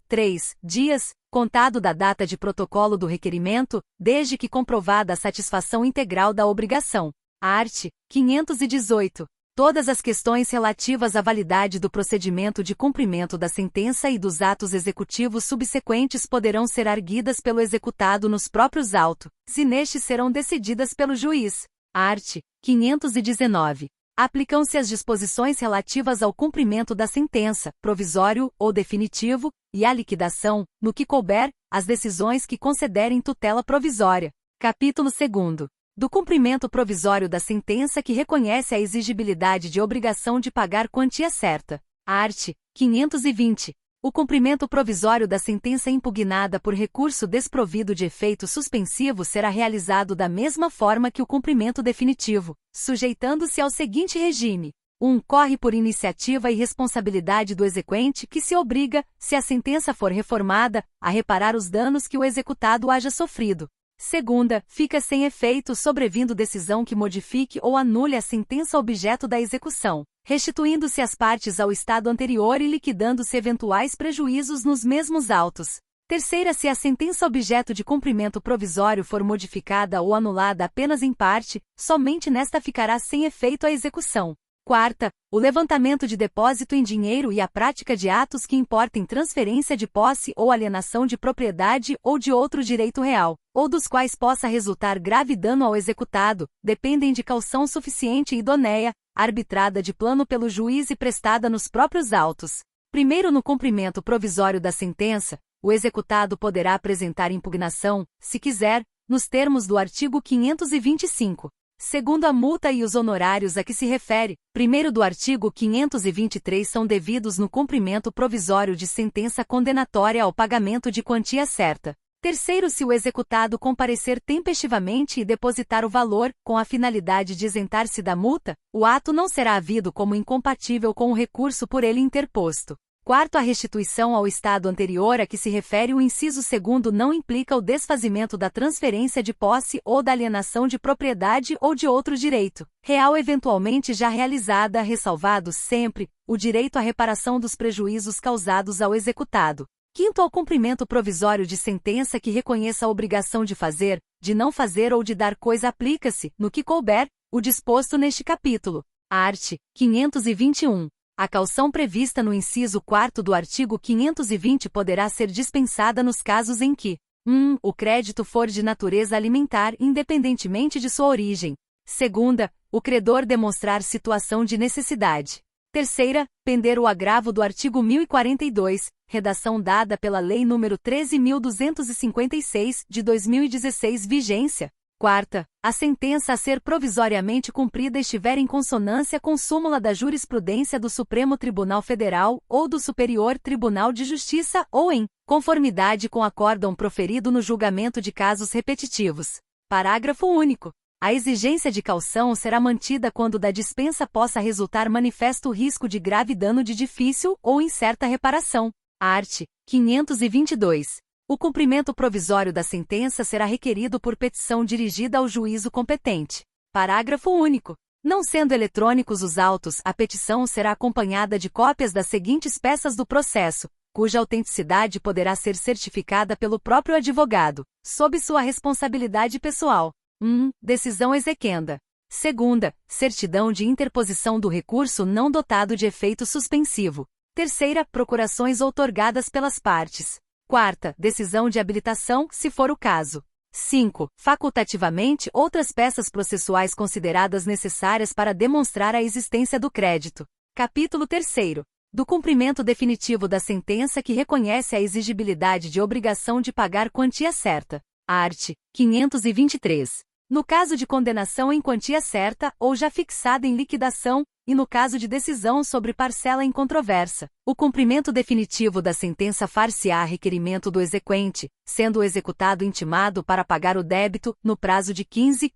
dias, contado da data de protocolo do requerimento, desde que comprovada a satisfação integral da obrigação. Art. 518. Todas as questões relativas à validade do procedimento de cumprimento da sentença e dos atos executivos subsequentes poderão ser arguidas pelo executado nos próprios autos, e nestes serão decididas pelo juiz. Art. 519. Aplicam-se as disposições relativas ao cumprimento da sentença, provisório ou definitivo, e à liquidação, no que couber, as decisões que concederem tutela provisória. Capítulo 2º. Do cumprimento provisório da sentença que reconhece a exigibilidade de obrigação de pagar quantia certa. Art. 520. O cumprimento provisório da sentença impugnada por recurso desprovido de efeito suspensivo será realizado da mesma forma que o cumprimento definitivo, sujeitando-se ao seguinte regime. 1. Corre por iniciativa e responsabilidade do exequente que se obriga, se a sentença for reformada, a reparar os danos que o executado haja sofrido. Segunda, fica sem efeito sobrevindo decisão que modifique ou anule a sentença objeto da execução, restituindo-se as partes ao estado anterior e liquidando-se eventuais prejuízos nos mesmos autos. Terceira, se a sentença objeto de cumprimento provisório for modificada ou anulada apenas em parte, somente nesta ficará sem efeito a execução. Quarta, o levantamento de depósito em dinheiro e a prática de atos que importem transferência de posse ou alienação de propriedade ou de outro direito real, ou dos quais possa resultar grave dano ao executado, dependem de caução suficiente e idoneia, arbitrada de plano pelo juiz e prestada nos próprios autos. Primeiro, no cumprimento provisório da sentença, o executado poderá apresentar impugnação, se quiser, nos termos do artigo 525. Segundo, a multa e os honorários a que se refere, primeiro do artigo 523 são devidos no cumprimento provisório de sentença condenatória ao pagamento de quantia certa. Terceiro, se o executado comparecer tempestivamente e depositar o valor, com a finalidade de isentar-se da multa, o ato não será havido como incompatível com o recurso por ele interposto. Quarto, a restituição ao estado anterior a que se refere o inciso 2º não implica o desfazimento da transferência de posse ou da alienação de propriedade ou de outro direito real eventualmente já realizada, ressalvado sempre o direito à reparação dos prejuízos causados ao executado. Quinto, ao cumprimento provisório de sentença que reconheça a obrigação de fazer, de não fazer ou de dar coisa aplica-se, no que couber, o disposto neste capítulo. Art. 521. A caução prevista no inciso 4º do artigo 520 poderá ser dispensada nos casos em que 1. O crédito for de natureza alimentar independentemente de sua origem. Segunda, o credor demonstrar situação de necessidade. Terceira, pender o agravo do artigo 1042, redação dada pela Lei nº 13.256, de 2016 vigência. Quarta, a sentença a ser provisoriamente cumprida estiver em consonância com súmula da jurisprudência do Supremo Tribunal Federal ou do Superior Tribunal de Justiça ou em conformidade com acórdão proferido no julgamento de casos repetitivos. Parágrafo único. A exigência de caução será mantida quando da dispensa possa resultar manifesto risco de grave dano de difícil ou incerta reparação. Art. 522. O cumprimento provisório da sentença será requerido por petição dirigida ao juízo competente. Parágrafo único. Não sendo eletrônicos os autos, a petição será acompanhada de cópias das seguintes peças do processo, cuja autenticidade poderá ser certificada pelo próprio advogado, sob sua responsabilidade pessoal. 1. Decisão exequenda. Segunda, certidão de interposição do recurso não dotado de efeito suspensivo. Terceira, procurações outorgadas pelas partes. Quarta, decisão de habilitação, se for o caso. 5. Facultativamente, outras peças processuais consideradas necessárias para demonstrar a existência do crédito. Capítulo 3º. Do cumprimento definitivo da sentença que reconhece a exigibilidade de obrigação de pagar quantia certa. Art. 523. No caso de condenação em quantia certa ou já fixada em liquidação, e no caso de decisão sobre parcela incontroversa, o cumprimento definitivo da sentença far-se-á a requerimento do exequente, sendo o executado intimado para pagar o débito, no prazo de 15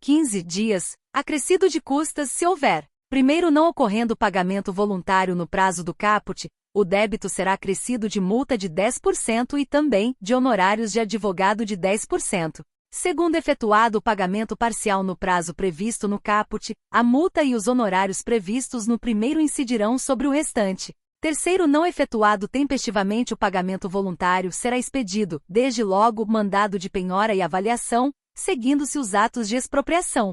dias, acrescido de custas se houver. Primeiro, não ocorrendo pagamento voluntário no prazo do caput, o débito será acrescido de multa de 10% e também de honorários de advogado de 10%. Segundo, efetuado o pagamento parcial no prazo previsto no caput, a multa e os honorários previstos no primeiro incidirão sobre o restante. Terceiro, não efetuado tempestivamente o pagamento voluntário, será expedido, desde logo, mandado de penhora e avaliação, seguindo-se os atos de expropriação.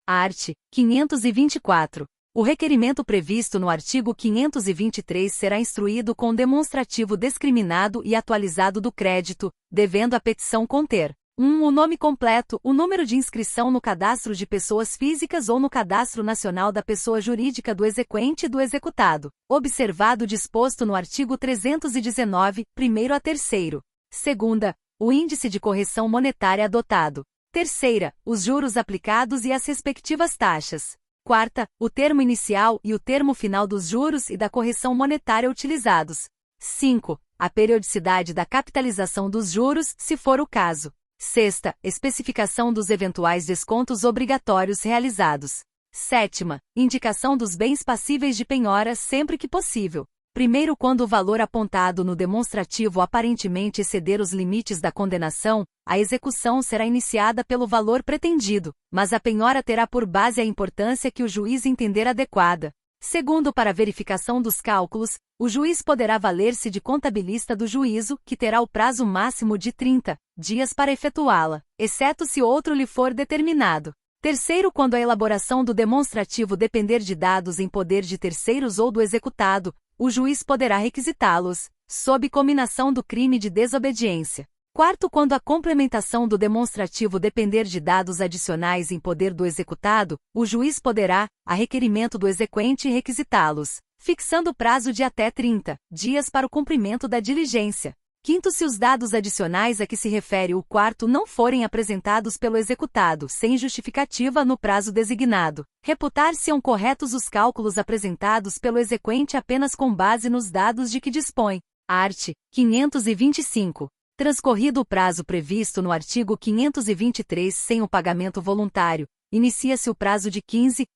Art. 524. O requerimento previsto no artigo 523 será instruído com demonstrativo discriminado e atualizado do crédito, devendo a petição conter 1. O nome completo, o número de inscrição no cadastro de pessoas físicas ou no cadastro nacional da pessoa jurídica do exequente e do executado, observado o disposto no artigo 319, 1º a 3º. Segunda, o índice de correção monetária adotado. Terceira, os juros aplicados e as respectivas taxas. Quarta, o termo inicial e o termo final dos juros e da correção monetária utilizados. 5. A periodicidade da capitalização dos juros, se for o caso. Sexta, especificação dos eventuais descontos obrigatórios realizados. Sétima, indicação dos bens passíveis de penhora sempre que possível. Primeiro, quando o valor apontado no demonstrativo aparentemente exceder os limites da condenação, a execução será iniciada pelo valor pretendido, mas a penhora terá por base a importância que o juiz entender adequada. Segundo, para verificação dos cálculos, o juiz poderá valer-se de contabilista do juízo, que terá o prazo máximo de 30 dias para efetuá-la, exceto se outro lhe for determinado. Terceiro, quando a elaboração do demonstrativo depender de dados em poder de terceiros ou do executado, o juiz poderá requisitá-los, sob cominação do crime de desobediência. Quarto, quando a complementação do demonstrativo depender de dados adicionais em poder do executado, o juiz poderá, a requerimento do exequente, requisitá-los, fixando o prazo de até 30 dias para o cumprimento da diligência. Quinto, se os dados adicionais a que se refere o quarto não forem apresentados pelo executado sem justificativa no prazo designado, reputar-se-ão corretos os cálculos apresentados pelo exequente apenas com base nos dados de que dispõe. Art. 525. Transcorrido o prazo previsto no artigo 523 sem o pagamento voluntário, inicia-se o prazo de 15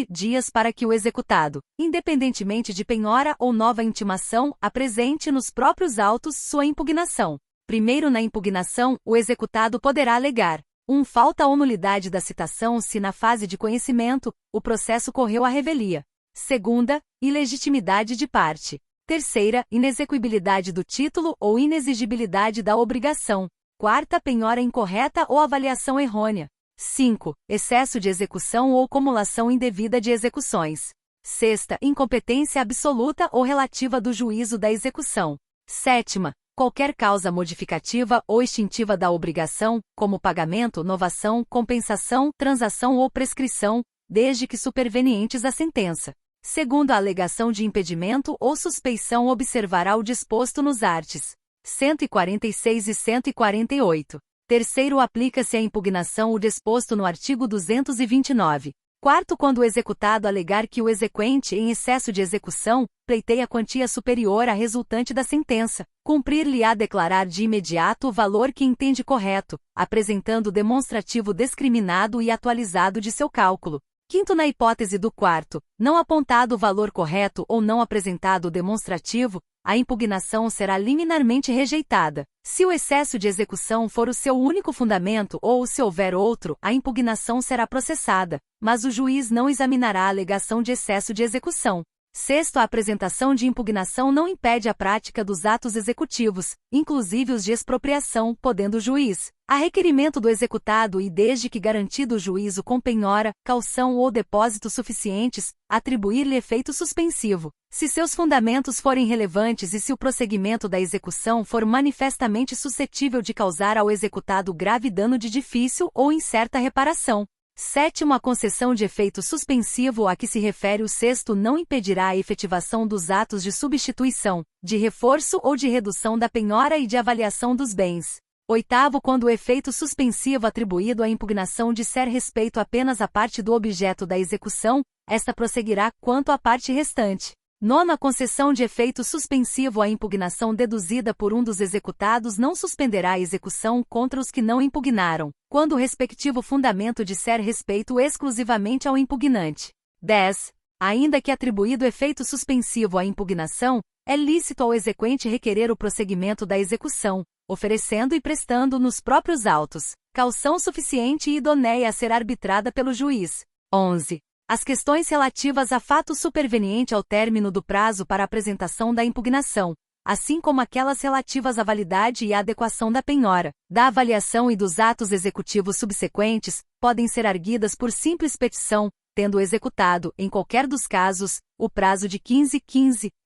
dias para que o executado, independentemente de penhora ou nova intimação, apresente nos próprios autos sua impugnação. Primeiro, na impugnação, o executado poderá alegar: 1. Falta ou nulidade da citação se na fase de conhecimento, o processo correu à revelia. Segunda, ilegitimidade de parte. Terceira, inexequibilidade do título ou inexigibilidade da obrigação. Quarta, penhora incorreta ou avaliação errônea. 5. Excesso de execução ou cumulação indevida de execuções. Sexta, incompetência absoluta ou relativa do juízo da execução. Sétima, qualquer causa modificativa ou extintiva da obrigação, como pagamento, novação, compensação, transação ou prescrição, desde que supervenientes à sentença. Segundo, a alegação de impedimento ou suspeição observará o disposto nos arts. 146 e 148. Terceiro, aplica-se à impugnação o disposto no artigo 229. Quarto, quando o executado alegar que o exequente, em excesso de execução, pleiteia quantia superior à resultante da sentença, cumprir-lhe-á declarar de imediato o valor que entende correto, apresentando demonstrativo discriminado e atualizado de seu cálculo. Quinto, na hipótese do quarto, não apontado o valor correto ou não apresentado o demonstrativo, a impugnação será liminarmente rejeitada. Se o excesso de execução for o seu único fundamento ou se houver outro, a impugnação será processada, mas o juiz não examinará a alegação de excesso de execução. Sexto, a apresentação de impugnação não impede a prática dos atos executivos, inclusive os de expropriação, podendo o juiz, a requerimento do executado e desde que garantido o juízo com penhora, caução ou depósito suficientes, atribuir-lhe efeito suspensivo, se seus fundamentos forem relevantes e se o prosseguimento da execução for manifestamente suscetível de causar ao executado grave dano de difícil ou incerta reparação. Sétimo, a concessão de efeito suspensivo a que se refere o sexto não impedirá a efetivação dos atos de substituição, de reforço ou de redução da penhora e de avaliação dos bens. Oitavo, quando o efeito suspensivo atribuído à impugnação disser respeito apenas à parte do objeto da execução, esta prosseguirá quanto à parte restante. Nono, a concessão de efeito suspensivo à impugnação deduzida por um dos executados não suspenderá a execução contra os que não impugnaram, quando o respectivo fundamento disser respeito exclusivamente ao impugnante. 10. Ainda que atribuído efeito suspensivo à impugnação, é lícito ao exequente requerer o prosseguimento da execução, oferecendo e prestando nos próprios autos caução suficiente e idoneia a ser arbitrada pelo juiz. 11. As questões relativas a fato superveniente ao término do prazo para apresentação da impugnação, assim como aquelas relativas à validade e à adequação da penhora, da avaliação e dos atos executivos subsequentes, podem ser arguidas por simples petição, tendo executado, em qualquer dos casos, o prazo de 15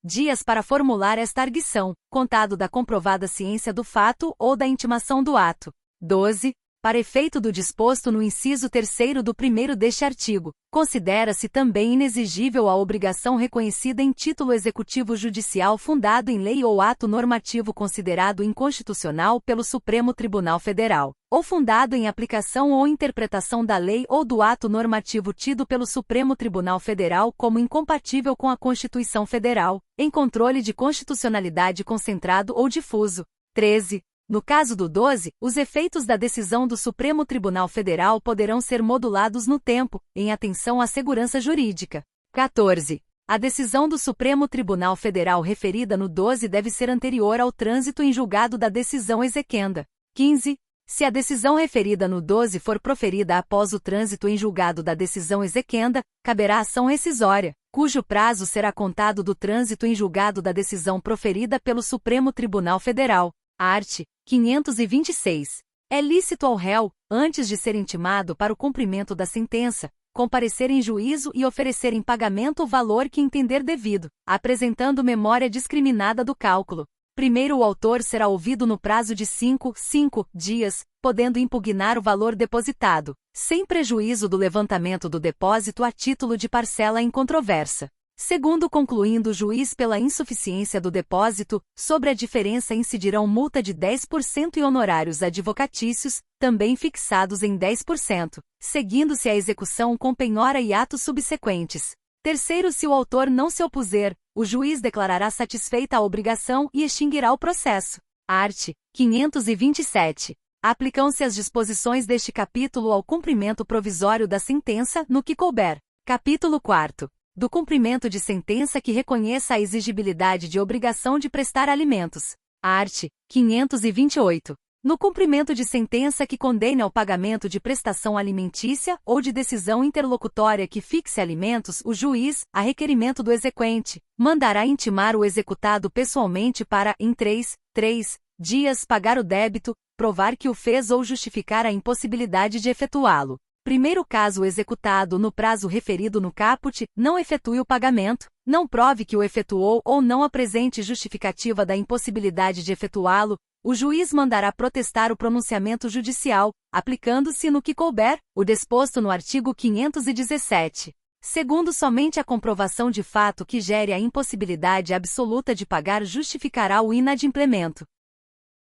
dias para formular esta arguição, contado da comprovada ciência do fato ou da intimação do ato. 12. Para efeito do disposto no inciso 3º do 1º deste artigo, considera-se também inexigível a obrigação reconhecida em título executivo judicial fundado em lei ou ato normativo considerado inconstitucional pelo Supremo Tribunal Federal, ou fundado em aplicação ou interpretação da lei ou do ato normativo tido pelo Supremo Tribunal Federal como incompatível com a Constituição Federal, em controle de constitucionalidade concentrado ou difuso. 13. No caso do 12, os efeitos da decisão do Supremo Tribunal Federal poderão ser modulados no tempo, em atenção à segurança jurídica. 14. A decisão do Supremo Tribunal Federal referida no 12 deve ser anterior ao trânsito em julgado da decisão exequenda. 15. Se a decisão referida no 12 for proferida após o trânsito em julgado da decisão exequenda, caberá ação rescisória, cujo prazo será contado do trânsito em julgado da decisão proferida pelo Supremo Tribunal Federal. Art. 526. É lícito ao réu, antes de ser intimado para o cumprimento da sentença, comparecer em juízo e oferecer em pagamento o valor que entender devido, apresentando memória discriminada do cálculo. Primeiro, o autor será ouvido no prazo de 5 dias, podendo impugnar o valor depositado, sem prejuízo do levantamento do depósito a título de parcela incontroversa. Segundo, concluindo o juiz pela insuficiência do depósito, sobre a diferença incidirão multa de 10% e honorários advocatícios, também fixados em 10%, seguindo-se a execução com penhora e atos subsequentes. Terceiro, se o autor não se opuser, o juiz declarará satisfeita a obrigação e extinguirá o processo. Art. 527. Aplicam-se as disposições deste capítulo ao cumprimento provisório da sentença, no que couber. Capítulo 4. Do cumprimento de sentença que reconheça a exigibilidade de obrigação de prestar alimentos. Art. 528. No cumprimento de sentença que condene ao pagamento de prestação alimentícia ou de decisão interlocutória que fixe alimentos, o juiz, a requerimento do exequente, mandará intimar o executado pessoalmente para, em 3 dias, pagar o débito, provar que o fez ou justificar a impossibilidade de efetuá-lo. Primeiro caso, o executado, no prazo referido no caput, não efetue o pagamento, não prove que o efetuou ou não apresente justificativa da impossibilidade de efetuá-lo, o juiz mandará protestar o pronunciamento judicial, aplicando-se no que couber, o disposto no artigo 517. Segundo, somente a comprovação de fato que gere a impossibilidade absoluta de pagar justificará o inadimplemento.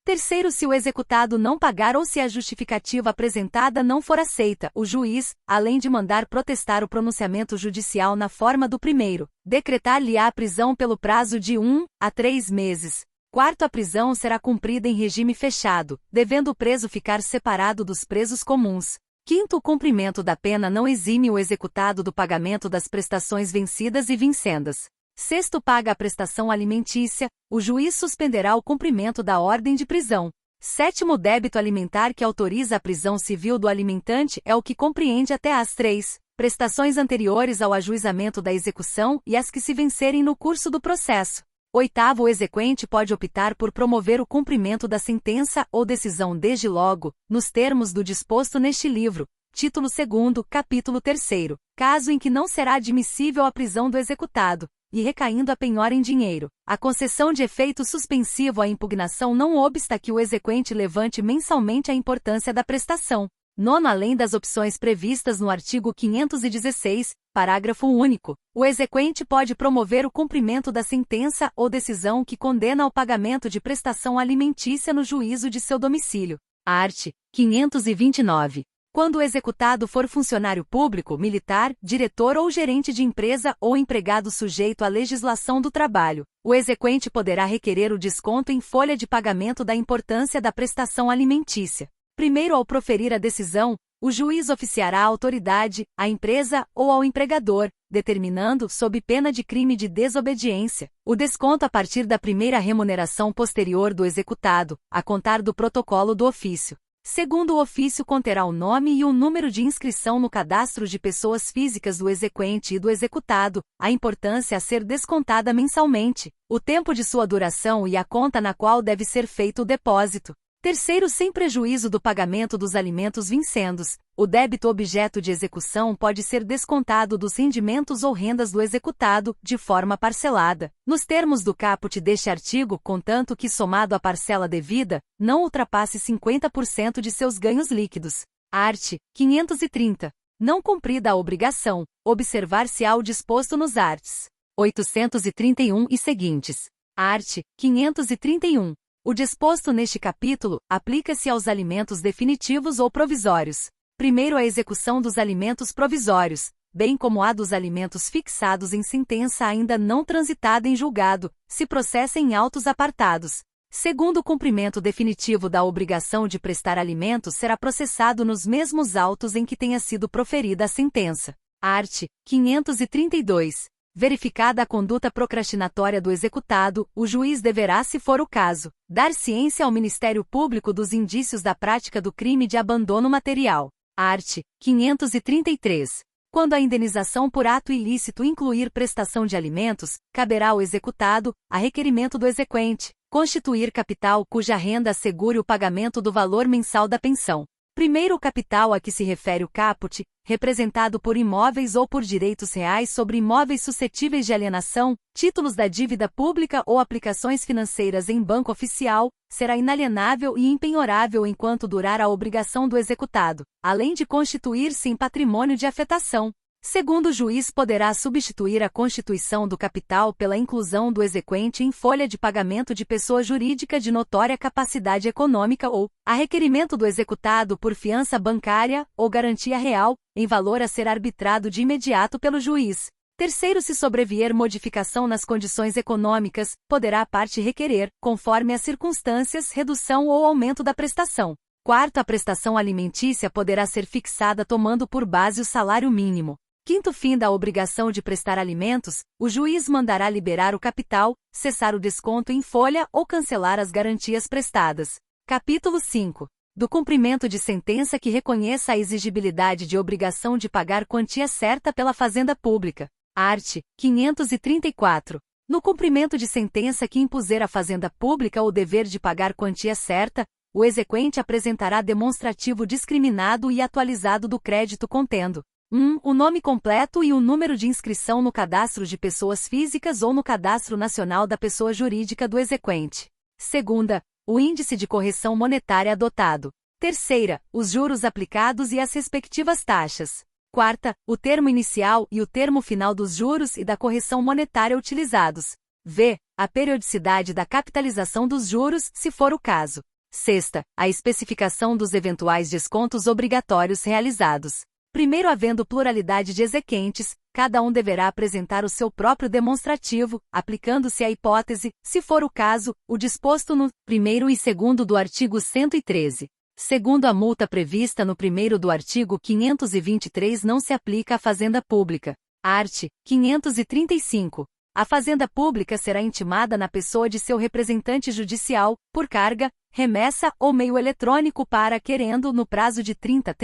Terceiro, se o executado não pagar ou se a justificativa apresentada não for aceita, o juiz, além de mandar protestar o pronunciamento judicial na forma do primeiro, decretar-lhe-á a prisão pelo prazo de 1 a 3 meses. Quarto, a prisão será cumprida em regime fechado, devendo o preso ficar separado dos presos comuns. Quinto, o cumprimento da pena não exime o executado do pagamento das prestações vencidas e vincendas. Sexto, paga a prestação alimentícia, o juiz suspenderá o cumprimento da ordem de prisão. Sétimo, o débito alimentar que autoriza a prisão civil do alimentante é o que compreende até as 3 prestações anteriores ao ajuizamento da execução e as que se vencerem no curso do processo. Oitavo, o exequente pode optar por promover o cumprimento da sentença ou decisão desde logo, nos termos do disposto neste livro, título 2º, capítulo 3º, caso em que não será admissível a prisão do executado, e recaindo a penhora em dinheiro, a concessão de efeito suspensivo à impugnação não obsta que o exequente levante mensalmente a importância da prestação. Nono, além das opções previstas no artigo 516, parágrafo único, o exequente pode promover o cumprimento da sentença ou decisão que condena ao pagamento de prestação alimentícia no juízo de seu domicílio. Art. 529. Quando o executado for funcionário público, militar, diretor ou gerente de empresa ou empregado sujeito à legislação do trabalho, o exequente poderá requerer o desconto em folha de pagamento da importância da prestação alimentícia. Primeiro, ao proferir a decisão, o juiz oficiará à autoridade, à empresa ou ao empregador, determinando, sob pena de crime de desobediência, o desconto a partir da primeira remuneração posterior do executado, a contar do protocolo do ofício. Segundo, o ofício conterá o nome e o número de inscrição no cadastro de pessoas físicas do exequente e do executado, a importância a ser descontada mensalmente, o tempo de sua duração e a conta na qual deve ser feito o depósito. Terceiro, sem prejuízo do pagamento dos alimentos vincendos, o débito objeto de execução pode ser descontado dos rendimentos ou rendas do executado, de forma parcelada, nos termos do caput deste artigo, contanto que, somado à parcela devida, não ultrapasse 50% de seus ganhos líquidos. Art. 530. Não cumprida a obrigação, observar-se-á o disposto nos arts. 831 e seguintes. Art. 531. O disposto neste capítulo aplica-se aos alimentos definitivos ou provisórios. Primeiro, a execução dos alimentos provisórios, bem como a dos alimentos fixados em sentença ainda não transitada em julgado, se processa em autos apartados. Segundo, o cumprimento definitivo da obrigação de prestar alimentos será processado nos mesmos autos em que tenha sido proferida a sentença. Art. 532. Verificada a conduta procrastinatória do executado, o juiz deverá, se for o caso, dar ciência ao Ministério Público dos indícios da prática do crime de abandono material. Art. 533. Quando a indenização por ato ilícito incluir prestação de alimentos, caberá ao executado, a requerimento do exequente, constituir capital cuja renda assegure o pagamento do valor mensal da pensão. Primeiro, o capital a que se refere o caput, representado por imóveis ou por direitos reais sobre imóveis suscetíveis de alienação, títulos da dívida pública ou aplicações financeiras em banco oficial, será inalienável e impenhorável enquanto durar a obrigação do executado, além de constituir-se em patrimônio de afetação. Segundo, o juiz poderá substituir a constituição do capital pela inclusão do exequente em folha de pagamento de pessoa jurídica de notória capacidade econômica ou, a requerimento do executado por fiança bancária ou garantia real, em valor a ser arbitrado de imediato pelo juiz. Terceiro, se sobrevier modificação nas condições econômicas, poderá a parte requerer, conforme as circunstâncias, redução ou aumento da prestação. Quarto, a prestação alimentícia poderá ser fixada tomando por base o salário mínimo. Quinto, fim da obrigação de prestar alimentos, o juiz mandará liberar o capital, cessar o desconto em folha ou cancelar as garantias prestadas. Capítulo 5. Do cumprimento de sentença que reconheça a exigibilidade de obrigação de pagar quantia certa pela fazenda pública. Art. 534. No cumprimento de sentença que impuser à fazenda pública o dever de pagar quantia certa, o exequente apresentará demonstrativo discriminado e atualizado do crédito contendo 1. O nome completo e o número de inscrição no cadastro de pessoas físicas ou no cadastro nacional da pessoa jurídica do exequente. 2. O índice de correção monetária adotado. 3. Os juros aplicados e as respectivas taxas. 4. O termo inicial e o termo final dos juros e da correção monetária utilizados. V. A periodicidade da capitalização dos juros, se for o caso. 6. A especificação dos eventuais descontos obrigatórios realizados. Primeiro, havendo pluralidade de exequentes, cada um deverá apresentar o seu próprio demonstrativo, aplicando-se à hipótese, se for o caso, o disposto no 1º e 2º do artigo 113. Segundo, a multa prevista no 1º do artigo 523 não se aplica à fazenda pública. Art. 535. A fazenda pública será intimada na pessoa de seu representante judicial, por carga, remessa ou meio eletrônico para, querendo, no prazo de 30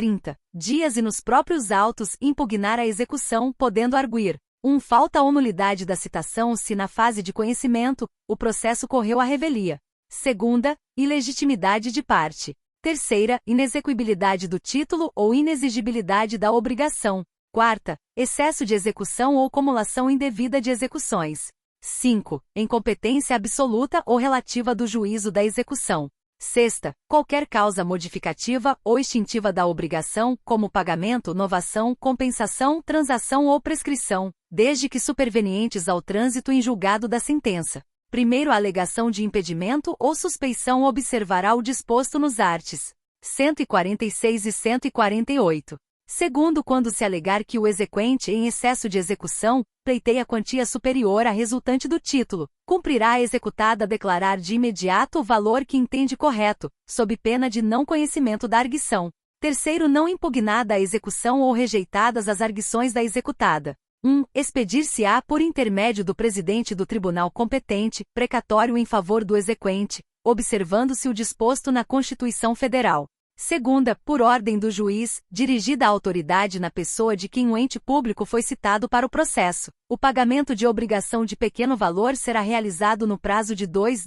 dias e nos próprios autos, impugnar a execução, podendo arguir 1. Falta ou nulidade da citação se na fase de conhecimento, o processo correu à revelia. 2. Ilegitimidade de parte. 3. Inexequibilidade do título ou inexigibilidade da obrigação. 4. Excesso de execução ou cumulação indevida de execuções. 5. Incompetência absoluta ou relativa do juízo da execução. 6. Qualquer causa modificativa ou extintiva da obrigação, como pagamento, novação, compensação, transação ou prescrição, desde que supervenientes ao trânsito em julgado da sentença. Primeiro, a alegação de impedimento ou suspeição observará o disposto nos arts. 146 e 148. Segundo, quando se alegar que o exequente, em excesso de execução, pleiteia quantia superior à resultante do título, cumprirá a executada declarar de imediato o valor que entende correto, sob pena de não conhecimento da arguição. Terceiro, não impugnada a execução ou rejeitadas as arguições da executada. 1. Expedir-se-á por intermédio do presidente do tribunal competente, precatório em favor do exequente, observando-se o disposto na Constituição Federal. Segunda, por ordem do juiz, dirigida à autoridade na pessoa de quem o ente público foi citado para o processo. O pagamento de obrigação de pequeno valor será realizado no prazo de 2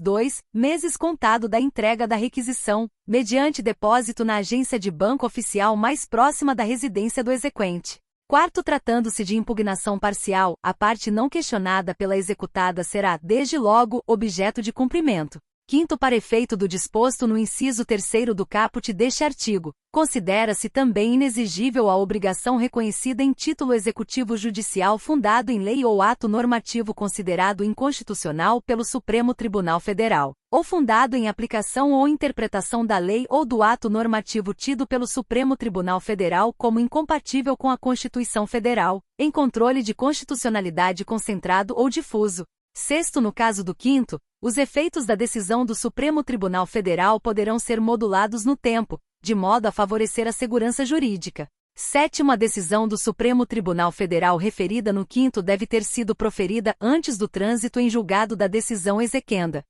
meses contado da entrega da requisição, mediante depósito na agência de banco oficial mais próxima da residência do exequente. Quarto, tratando-se de impugnação parcial, a parte não questionada pela executada será, desde logo, objeto de cumprimento. Quinto, para efeito do disposto no inciso 3º do caput deste artigo, considera-se também inexigível a obrigação reconhecida em título executivo judicial fundado em lei ou ato normativo considerado inconstitucional pelo Supremo Tribunal Federal, ou fundado em aplicação ou interpretação da lei ou do ato normativo tido pelo Supremo Tribunal Federal como incompatível com a Constituição Federal, em controle de constitucionalidade concentrado ou difuso. Sexto, no caso do quinto, os efeitos da decisão do Supremo Tribunal Federal poderão ser modulados no tempo, de modo a favorecer a segurança jurídica. Sétimo, a decisão do Supremo Tribunal Federal referida no quinto deve ter sido proferida antes do trânsito em julgado da decisão exequenda.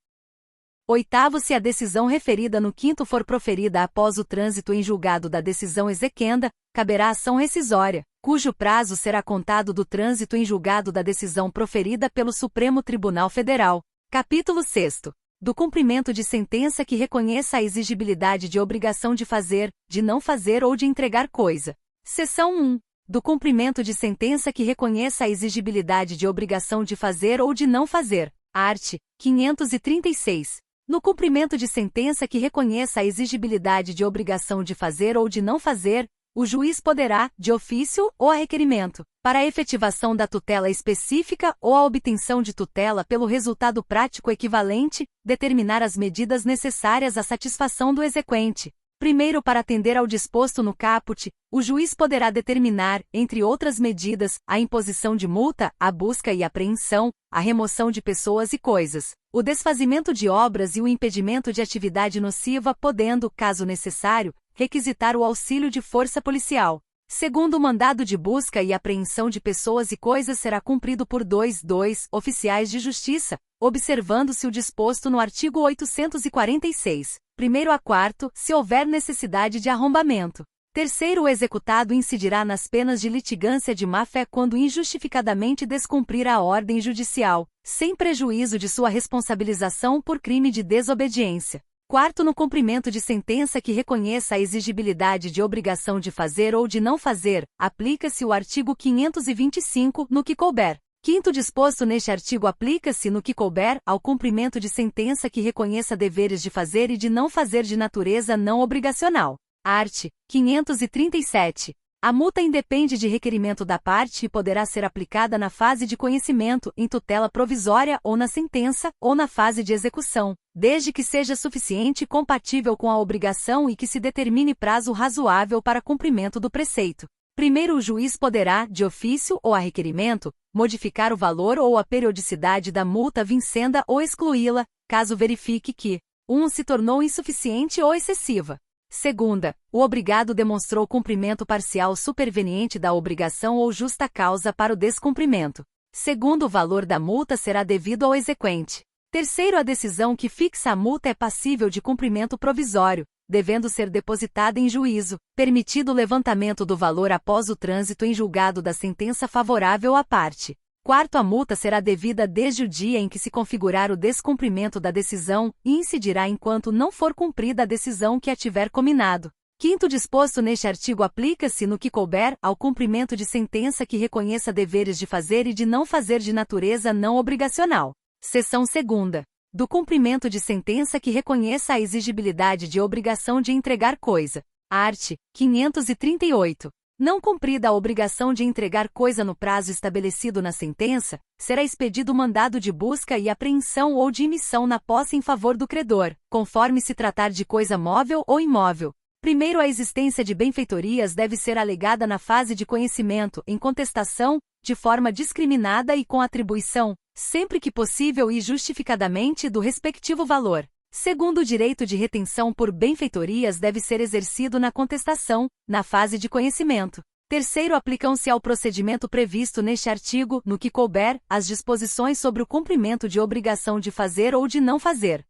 Oitavo, se a decisão referida no quinto for proferida após o trânsito em julgado da decisão exequenda, caberá ação rescisória, cujo prazo será contado do trânsito em julgado da decisão proferida pelo Supremo Tribunal Federal. Capítulo 6. Do cumprimento de sentença que reconheça a exigibilidade de obrigação de fazer, de não fazer ou de entregar coisa. Seção 1. Do cumprimento de sentença que reconheça a exigibilidade de obrigação de fazer ou de não fazer. Art. 536. No cumprimento de sentença que reconheça a exigibilidade de obrigação de fazer ou de não fazer, o juiz poderá, de ofício ou a requerimento, para a efetivação da tutela específica ou a obtenção de tutela pelo resultado prático equivalente, determinar as medidas necessárias à satisfação do exequente. Primeiro, para atender ao disposto no caput, o juiz poderá determinar, entre outras medidas, a imposição de multa, a busca e apreensão, a remoção de pessoas e coisas, o desfazimento de obras e o impedimento de atividade nociva, podendo, caso necessário, requisitar o auxílio de força policial. Segundo, o mandado de busca e apreensão de pessoas e coisas será cumprido por 2 oficiais de justiça, observando-se o disposto no artigo 846, 1º a 4º, se houver necessidade de arrombamento. Terceiro, o executado incidirá nas penas de litigância de má-fé quando injustificadamente descumprir a ordem judicial, sem prejuízo de sua responsabilização por crime de desobediência. Quarto, no cumprimento de sentença que reconheça a exigibilidade de obrigação de fazer ou de não fazer, aplica-se o artigo 525, no que couber. Quinto, disposto neste artigo aplica-se, no que couber, ao cumprimento de sentença que reconheça deveres de fazer e de não fazer de natureza não obrigacional. Art. 537. A multa independe de requerimento da parte e poderá ser aplicada na fase de conhecimento, em tutela provisória ou na sentença, ou na fase de execução, desde que seja suficiente e compatível com a obrigação e que se determine prazo razoável para cumprimento do preceito. Primeiro, o juiz poderá, de ofício ou a requerimento, modificar o valor ou a periodicidade da multa vincenda ou excluí-la, caso verifique que 1. Se tornou insuficiente ou excessiva. Segunda, o obrigado demonstrou cumprimento parcial superveniente da obrigação ou justa causa para o descumprimento. Segundo, o valor da multa será devido ao exequente. Terceiro, a decisão que fixa a multa é passível de cumprimento provisório, devendo ser depositada em juízo, permitido o levantamento do valor após o trânsito em julgado da sentença favorável à parte. Quarto, a multa será devida desde o dia em que se configurar o descumprimento da decisão e incidirá enquanto não for cumprida a decisão que a tiver cominado. Quinto, disposto neste artigo aplica-se, no que couber, ao cumprimento de sentença que reconheça deveres de fazer e de não fazer de natureza não obrigacional. Seção 2ª. Do cumprimento de sentença que reconheça a exigibilidade de obrigação de entregar coisa. Art. 538. Não cumprida a obrigação de entregar coisa no prazo estabelecido na sentença, será expedido mandado de busca e apreensão ou de emissão na posse em favor do credor, conforme se tratar de coisa móvel ou imóvel. Primeiro, a existência de benfeitorias deve ser alegada na fase de conhecimento, em contestação, de forma discriminada e com atribuição, sempre que possível e justificadamente, do respectivo valor. Segundo, o direito de retenção por benfeitorias deve ser exercido na contestação, na fase de conhecimento. Terceiro, aplicam-se ao procedimento previsto neste artigo, no que couber, as disposições sobre o cumprimento de obrigação de fazer ou de não fazer.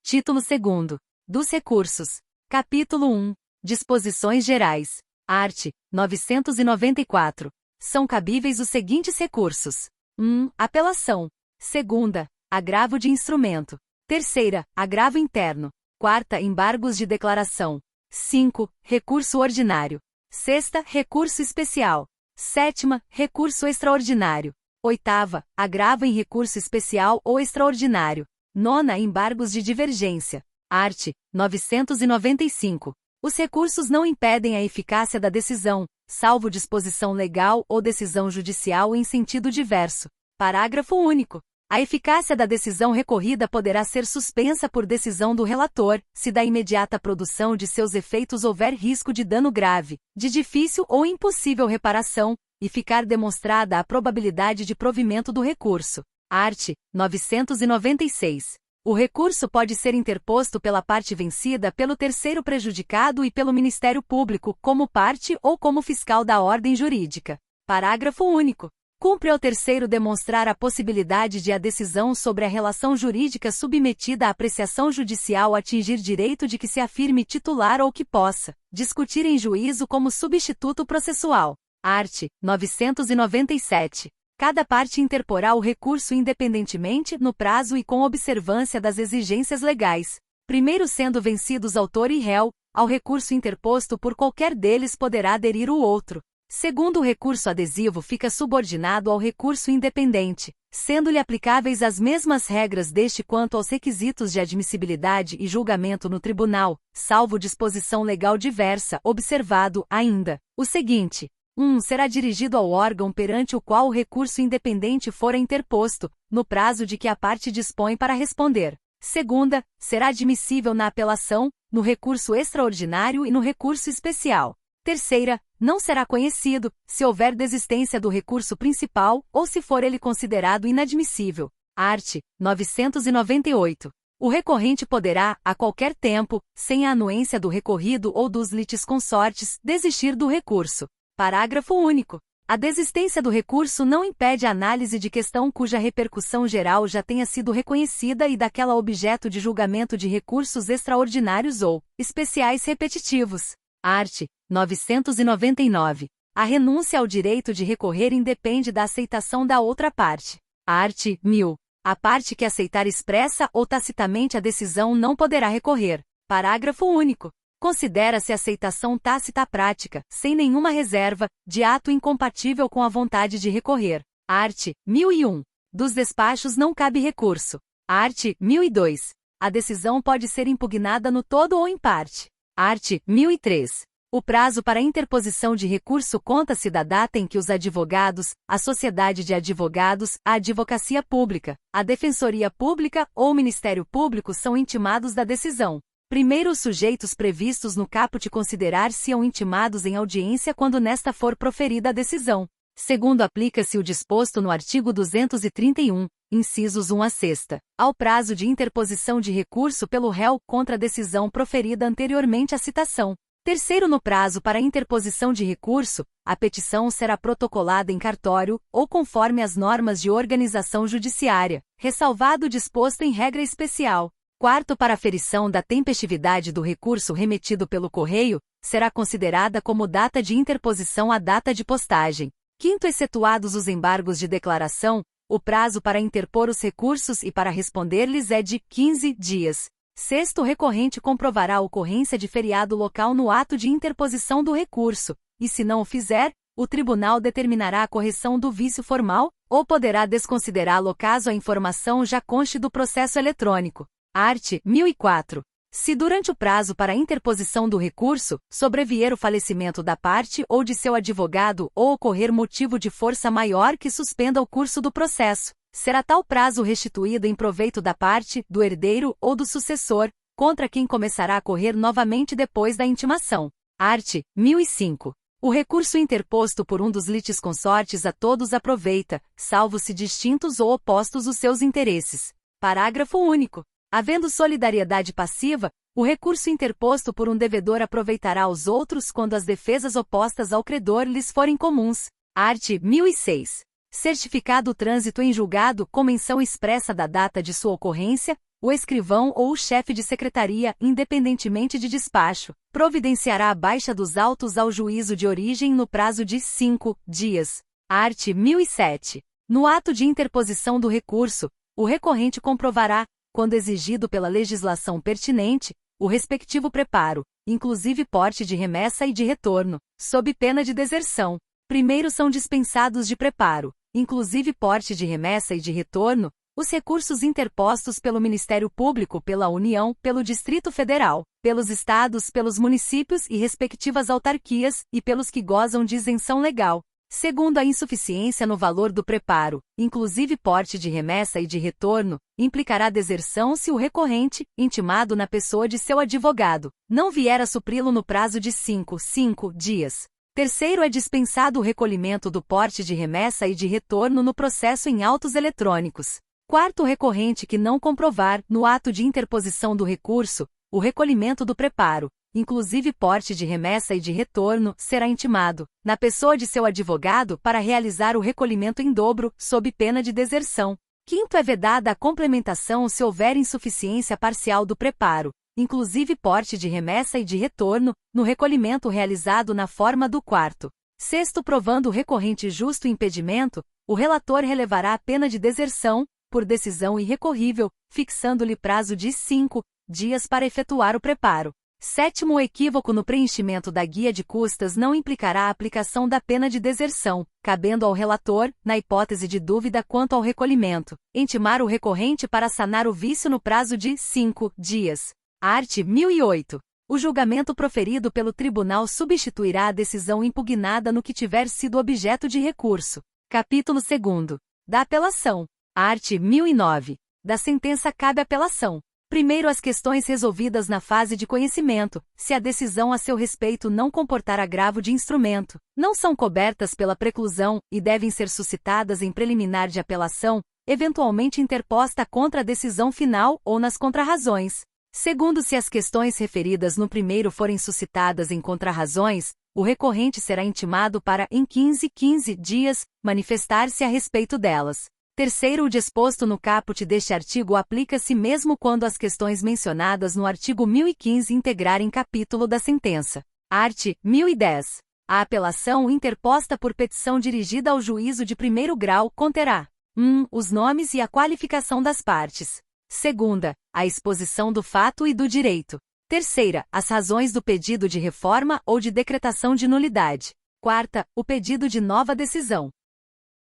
Título 2º. Dos recursos. Capítulo 1. Disposições gerais. Art. 994. São cabíveis os seguintes recursos. 1. Apelação. Segunda, agravo de instrumento. Terceira, agravo interno. Quarta, embargos de declaração. 5. Recurso ordinário. Sexta, recurso especial. Sétima, recurso extraordinário. Oitava, agravo em recurso especial ou extraordinário. Nona, embargos de divergência. Art. 995. Os recursos não impedem a eficácia da decisão, salvo disposição legal ou decisão judicial em sentido diverso. Parágrafo único. A eficácia da decisão recorrida poderá ser suspensa por decisão do relator, se da imediata produção de seus efeitos houver risco de dano grave, de difícil ou impossível reparação, e ficar demonstrada a probabilidade de provimento do recurso. Art. 996. O recurso pode ser interposto pela parte vencida, pelo terceiro prejudicado e pelo Ministério Público, como parte ou como fiscal da ordem jurídica. Parágrafo único. Cumpre ao terceiro demonstrar a possibilidade de a decisão sobre a relação jurídica submetida à apreciação judicial atingir direito de que se afirme titular ou que possa discutir em juízo como substituto processual. Art. 997. Cada parte interporá o recurso independentemente, no prazo e com observância das exigências legais. Primeiro sendo vencidos autor e réu, ao recurso interposto por qualquer deles poderá aderir o outro. Segundo, o recurso adesivo fica subordinado ao recurso independente, sendo-lhe aplicáveis as mesmas regras deste quanto aos requisitos de admissibilidade e julgamento no tribunal, salvo disposição legal diversa, observado, ainda, o seguinte. 1. Será dirigido ao órgão perante o qual o recurso independente fora interposto, no prazo de que a parte dispõe para responder. Segunda, será admissível na apelação, no recurso extraordinário e no recurso especial. Terceira, não será conhecido, se houver desistência do recurso principal ou se for ele considerado inadmissível. Art. 998. O recorrente poderá, a qualquer tempo, sem a anuência do recorrido ou dos litisconsortes, desistir do recurso. Parágrafo único. A desistência do recurso não impede a análise de questão cuja repercussão geral já tenha sido reconhecida e daquela objeto de julgamento de recursos extraordinários ou especiais repetitivos. Art. 999. A renúncia ao direito de recorrer independe da aceitação da outra parte. Art. 1000. A parte que aceitar expressa ou tacitamente a decisão não poderá recorrer. Parágrafo único. Considera-se a aceitação tácita prática, sem nenhuma reserva, de ato incompatível com a vontade de recorrer. Art. 1001. Dos despachos não cabe recurso. Art. 1002. A decisão pode ser impugnada no todo ou em parte. Art. 1003. O prazo para interposição de recurso conta-se da data em que os advogados, a sociedade de advogados, a advocacia pública, a defensoria pública ou o Ministério Público são intimados da decisão. Primeiro, os sujeitos previstos no caput considerar-se-ão intimados em audiência quando nesta for proferida a decisão. Segundo, aplica-se o disposto no artigo 231, incisos 1 a 6, ao prazo de interposição de recurso pelo réu contra a decisão proferida anteriormente à citação. Terceiro, no prazo para interposição de recurso, a petição será protocolada em cartório, ou conforme as normas de organização judiciária, ressalvado o disposto em regra especial. Quarto, para aferição da tempestividade do recurso remetido pelo correio, será considerada como data de interposição a data de postagem. Quinto, excetuados os embargos de declaração, o prazo para interpor os recursos e para responder-lhes é de 15 dias. Sexto, o recorrente comprovará a ocorrência de feriado local no ato de interposição do recurso, e se não o fizer, o tribunal determinará a correção do vício formal, ou poderá desconsiderá-lo caso a informação já conste do processo eletrônico. Art. 1004. Se durante o prazo para a interposição do recurso, sobrevier o falecimento da parte ou de seu advogado ou ocorrer motivo de força maior que suspenda o curso do processo, será tal prazo restituído em proveito da parte, do herdeiro ou do sucessor, contra quem começará a correr novamente depois da intimação. Art. 1005. O recurso interposto por um dos litisconsortes a todos aproveita, salvo se distintos ou opostos os seus interesses. Parágrafo único. Havendo solidariedade passiva, o recurso interposto por um devedor aproveitará aos outros quando as defesas opostas ao credor lhes forem comuns. Art. 1006. Certificado o trânsito em julgado com menção expressa da data de sua ocorrência, o escrivão ou o chefe de secretaria, independentemente de despacho, providenciará a baixa dos autos ao juízo de origem no prazo de 5 dias. Art. 1007. No ato de interposição do recurso, o recorrente comprovará, quando exigido pela legislação pertinente, o respectivo preparo, inclusive porte de remessa e de retorno, sob pena de deserção. Primeiro são dispensados de preparo, inclusive porte de remessa e de retorno, os recursos interpostos pelo Ministério Público, pela União, pelo Distrito Federal, pelos estados, pelos municípios e respectivas autarquias, e pelos que gozam de isenção legal. Segundo, a insuficiência no valor do preparo, inclusive porte de remessa e de retorno, implicará deserção se o recorrente, intimado na pessoa de seu advogado, não vier a supri-lo no prazo de 5 dias. Terceiro, é dispensado o recolhimento do porte de remessa e de retorno no processo em autos eletrônicos. Quarto, o recorrente que não comprovar, no ato de interposição do recurso, o recolhimento do preparo, inclusive porte de remessa e de retorno, será intimado, na pessoa de seu advogado, para realizar o recolhimento em dobro, sob pena de deserção. Quinto, é vedada a complementação se houver insuficiência parcial do preparo, inclusive porte de remessa e de retorno, no recolhimento realizado na forma do quarto. Sexto, provando o recorrente justo impedimento, o relator relevará a pena de deserção, por decisão irrecorrível, fixando-lhe prazo de 5 dias para efetuar o preparo. Sétimo, o equívoco no preenchimento da guia de custas não implicará a aplicação da pena de deserção, cabendo ao relator, na hipótese de dúvida quanto ao recolhimento, intimar o recorrente para sanar o vício no prazo de 5 dias. Art. 1008. O julgamento proferido pelo tribunal substituirá a decisão impugnada no que tiver sido objeto de recurso. Capítulo 2º. Da apelação. Art. 1009. Da sentença cabe apelação. Primeiro, as questões resolvidas na fase de conhecimento, se a decisão a seu respeito não comportar agravo de instrumento, não são cobertas pela preclusão e devem ser suscitadas em preliminar de apelação, eventualmente interposta contra a decisão final ou nas contrarrazões. Segundo, se as questões referidas no primeiro forem suscitadas em contrarrazões, o recorrente será intimado para, em 15 dias, manifestar-se a respeito delas. Terceiro, o disposto no caput deste artigo aplica-se mesmo quando as questões mencionadas no artigo 1015 integrarem capítulo da sentença. Art. 1010. A apelação interposta por petição dirigida ao juízo de primeiro grau conterá: 1. Os nomes e a qualificação das partes. Segunda, a exposição do fato e do direito. Terceira, as razões do pedido de reforma ou de decretação de nulidade. Quarta, o pedido de nova decisão.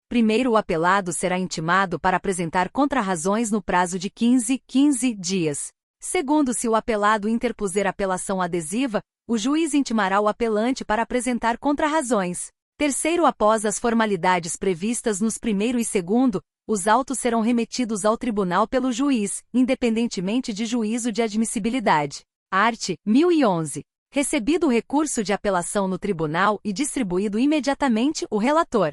Primeiro, o apelado será intimado para apresentar contrarrazões no prazo de 15 dias. Segundo, se o apelado interpuser apelação adesiva, o juiz intimará o apelante para apresentar contrarrazões. Terceiro, após as formalidades previstas nos primeiro e segundo, os autos serão remetidos ao tribunal pelo juiz, independentemente de juízo de admissibilidade. Art. 1011. Recebido o recurso de apelação no tribunal e distribuído imediatamente o relator.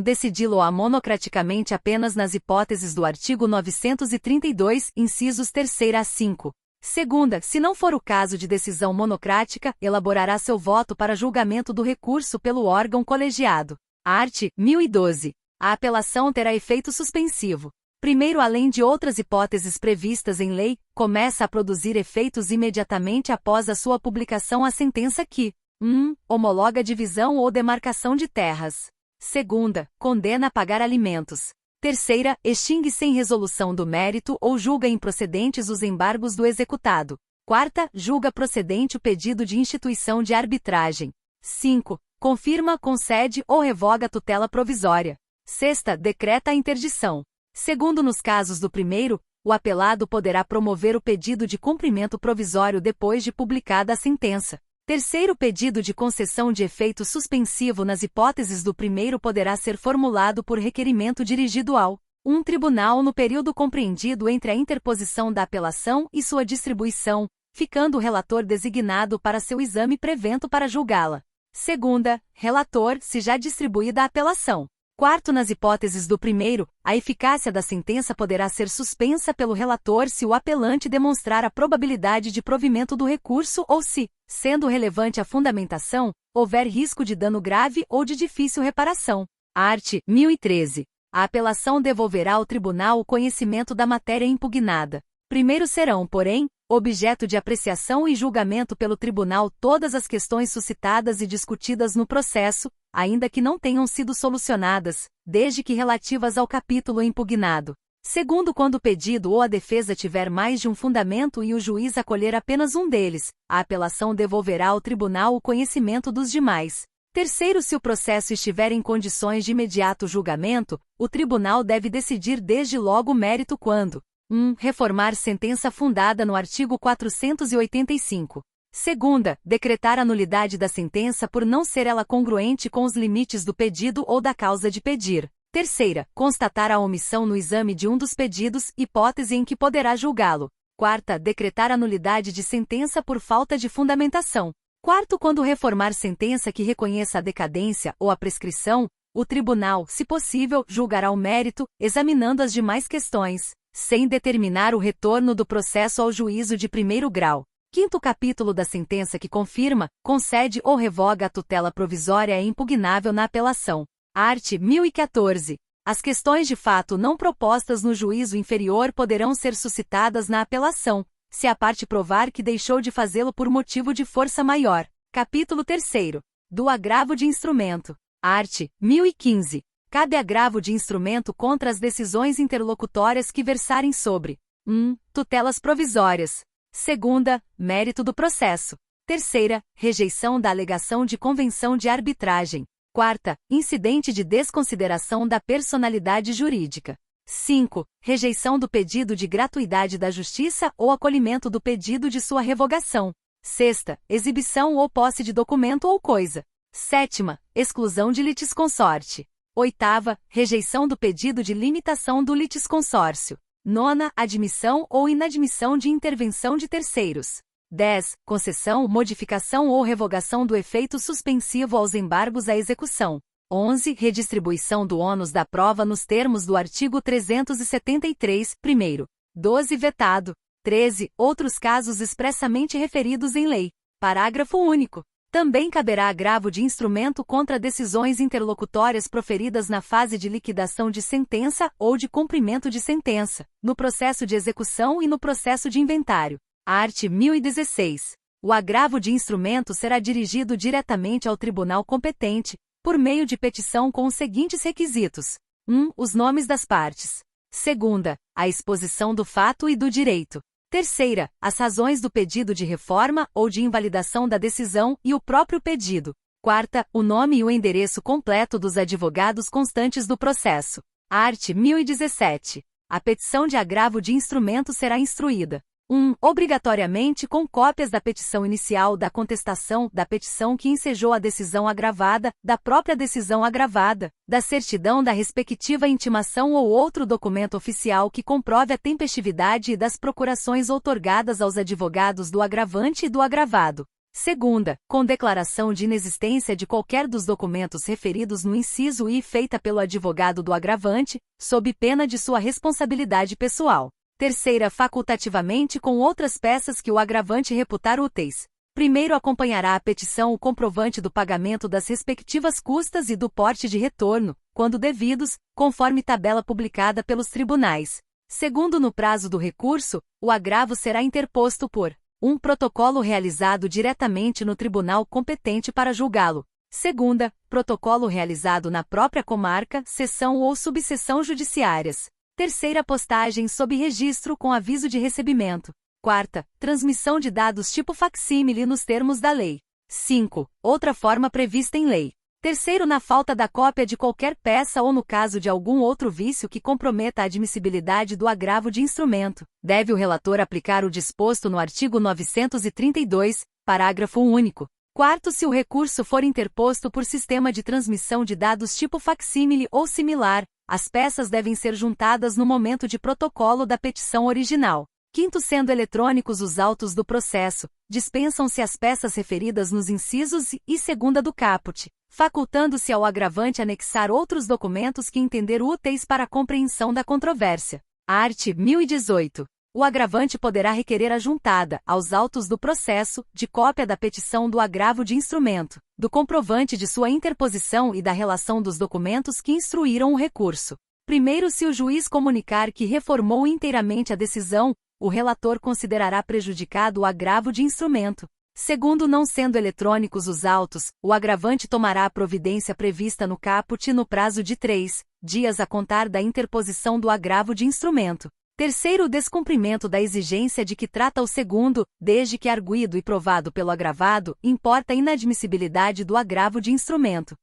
Decidi-lo-á monocraticamente apenas nas hipóteses do artigo 932, incisos 3ª a 5. Segunda, se não for o caso de decisão monocrática, elaborará seu voto para julgamento do recurso pelo órgão colegiado. Art. 1012. A apelação terá efeito suspensivo. Primeiro, além de outras hipóteses previstas em lei, começa a produzir efeitos imediatamente após a sua publicação a sentença que: 1. Homologa a divisão ou demarcação de terras. Segunda, condena a pagar alimentos. Terceira, extingue sem resolução do mérito ou julga improcedentes os embargos do executado. Quarta, julga procedente o pedido de instituição de arbitragem. 5. Confirma, concede ou revoga a tutela provisória. Sexta, decreta a interdição. Segundo, nos casos do primeiro, o apelado poderá promover o pedido de cumprimento provisório depois de publicada a sentença. Terceiro, pedido de concessão de efeito suspensivo nas hipóteses do primeiro poderá ser formulado por requerimento dirigido ao tribunal no período compreendido entre a interposição da apelação e sua distribuição, ficando o relator designado para seu exame prevento para julgá-la. Segunda, relator, se já distribuída a apelação. Quarto, nas hipóteses do primeiro, a eficácia da sentença poderá ser suspensa pelo relator se o apelante demonstrar a probabilidade de provimento do recurso ou se, sendo relevante a fundamentação, houver risco de dano grave ou de difícil reparação. Art. 1013. A apelação devolverá ao tribunal o conhecimento da matéria impugnada. Primeiro serão, porém, objeto de apreciação e julgamento pelo tribunal todas as questões suscitadas e discutidas no processo, ainda que não tenham sido solucionadas, desde que relativas ao capítulo impugnado. Segundo, quando o pedido ou a defesa tiver mais de um fundamento e o juiz acolher apenas um deles, a apelação devolverá ao tribunal o conhecimento dos demais. Terceiro, se o processo estiver em condições de imediato julgamento, o tribunal deve decidir desde logo o mérito quando: 1. Reformar sentença fundada no artigo 485. Segunda, decretar a nulidade da sentença por não ser ela congruente com os limites do pedido ou da causa de pedir. Terceira, constatar a omissão no exame de um dos pedidos, hipótese em que poderá julgá-lo. Quarta, decretar a nulidade de sentença por falta de fundamentação. Quarto, quando reformar sentença que reconheça a decadência ou a prescrição, o tribunal, se possível, julgará o mérito, examinando as demais questões, sem determinar o retorno do processo ao juízo de primeiro grau. Quinto capítulo da sentença que confirma, concede ou revoga a tutela provisória é impugnável na apelação. Art. 1014. As questões de fato não propostas no juízo inferior poderão ser suscitadas na apelação, se a parte provar que deixou de fazê-lo por motivo de força maior. Capítulo 3º. Do agravo de instrumento. Art. 1015. Cabe agravo de instrumento contra as decisões interlocutórias que versarem sobre: 1. Tutelas provisórias. Segunda, mérito do processo. Terceira, rejeição da alegação de convenção de arbitragem. Quarta, incidente de desconsideração da personalidade jurídica. 5. Rejeição do pedido de gratuidade da justiça ou acolhimento do pedido de sua revogação. Sexta, exibição ou posse de documento ou coisa. Sétima, exclusão de litisconsorte. Oitava, rejeição do pedido de limitação do litisconsórcio. 9. Admissão ou inadmissão de intervenção de terceiros. 10. Concessão, modificação ou revogação do efeito suspensivo aos embargos à execução. 11. Redistribuição do ônus da prova nos termos do artigo 373, primeiro. 12. Vetado. 13. Outros casos expressamente referidos em lei. Parágrafo único. Também caberá agravo de instrumento contra decisões interlocutórias proferidas na fase de liquidação de sentença ou de cumprimento de sentença, no processo de execução e no processo de inventário. Art. 1016. O agravo de instrumento será dirigido diretamente ao tribunal competente, por meio de petição com os seguintes requisitos. 1. Os nomes das partes. 2. A exposição do fato e do direito. 3. As razões do pedido de reforma ou de invalidação da decisão e o próprio pedido. 4. O nome e o endereço completo dos advogados constantes do processo. Art. 1017. A petição de agravo de instrumento será instruída. 1. Obrigatoriamente com cópias da petição inicial, da contestação, da petição que ensejou a decisão agravada, da própria decisão agravada, da certidão da respectiva intimação ou outro documento oficial que comprove a tempestividade e das procurações outorgadas aos advogados do agravante e do agravado. 2. Com declaração de inexistência de qualquer dos documentos referidos no inciso I feita pelo advogado do agravante, sob pena de sua responsabilidade pessoal. 3. Facultativamente com outras peças que o agravante reputar úteis. 1. Acompanhará a petição o comprovante do pagamento das respectivas custas e do porte de retorno, quando devidos, conforme tabela publicada pelos tribunais. 2. No prazo do recurso, o agravo será interposto por 1. Protocolo realizado diretamente no tribunal competente para julgá-lo. 2. Protocolo realizado na própria comarca, seção ou subseção judiciárias. 3. Postagem sob registro com aviso de recebimento. 4. Transmissão de dados tipo facsímile nos termos da lei. 5. Outra forma prevista em lei. 3. Na falta da cópia de qualquer peça ou no caso de algum outro vício que comprometa a admissibilidade do agravo de instrumento, deve o relator aplicar o disposto no artigo 932, parágrafo único. 4. Se o recurso for interposto por sistema de transmissão de dados tipo facsímile ou similar, as peças devem ser juntadas no momento de protocolo da petição original. 5. Sendo eletrônicos os autos do processo, dispensam-se as peças referidas nos incisos e segunda do caput, facultando-se ao agravante anexar outros documentos que entender úteis para a compreensão da controvérsia. Art. 1018. O agravante poderá requerer a juntada, aos autos do processo, de cópia da petição do agravo de instrumento, do comprovante de sua interposição e da relação dos documentos que instruíram o recurso. 1. Se o juiz comunicar que reformou inteiramente a decisão, o relator considerará prejudicado o agravo de instrumento. 2. Não sendo eletrônicos os autos, o agravante tomará a providência prevista no caput no prazo de 3 dias a contar da interposição do agravo de instrumento. 3. O descumprimento da exigência de que trata o segundo, desde que arguido e provado pelo agravado, importa a inadmissibilidade do agravo de instrumento.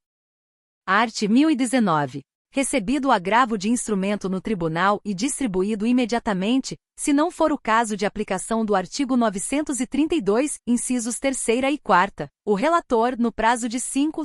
Art. 1019. Recebido o agravo de instrumento no tribunal e distribuído imediatamente, se não for o caso de aplicação do artigo 932, incisos 3 e 4, o relator, no prazo de 5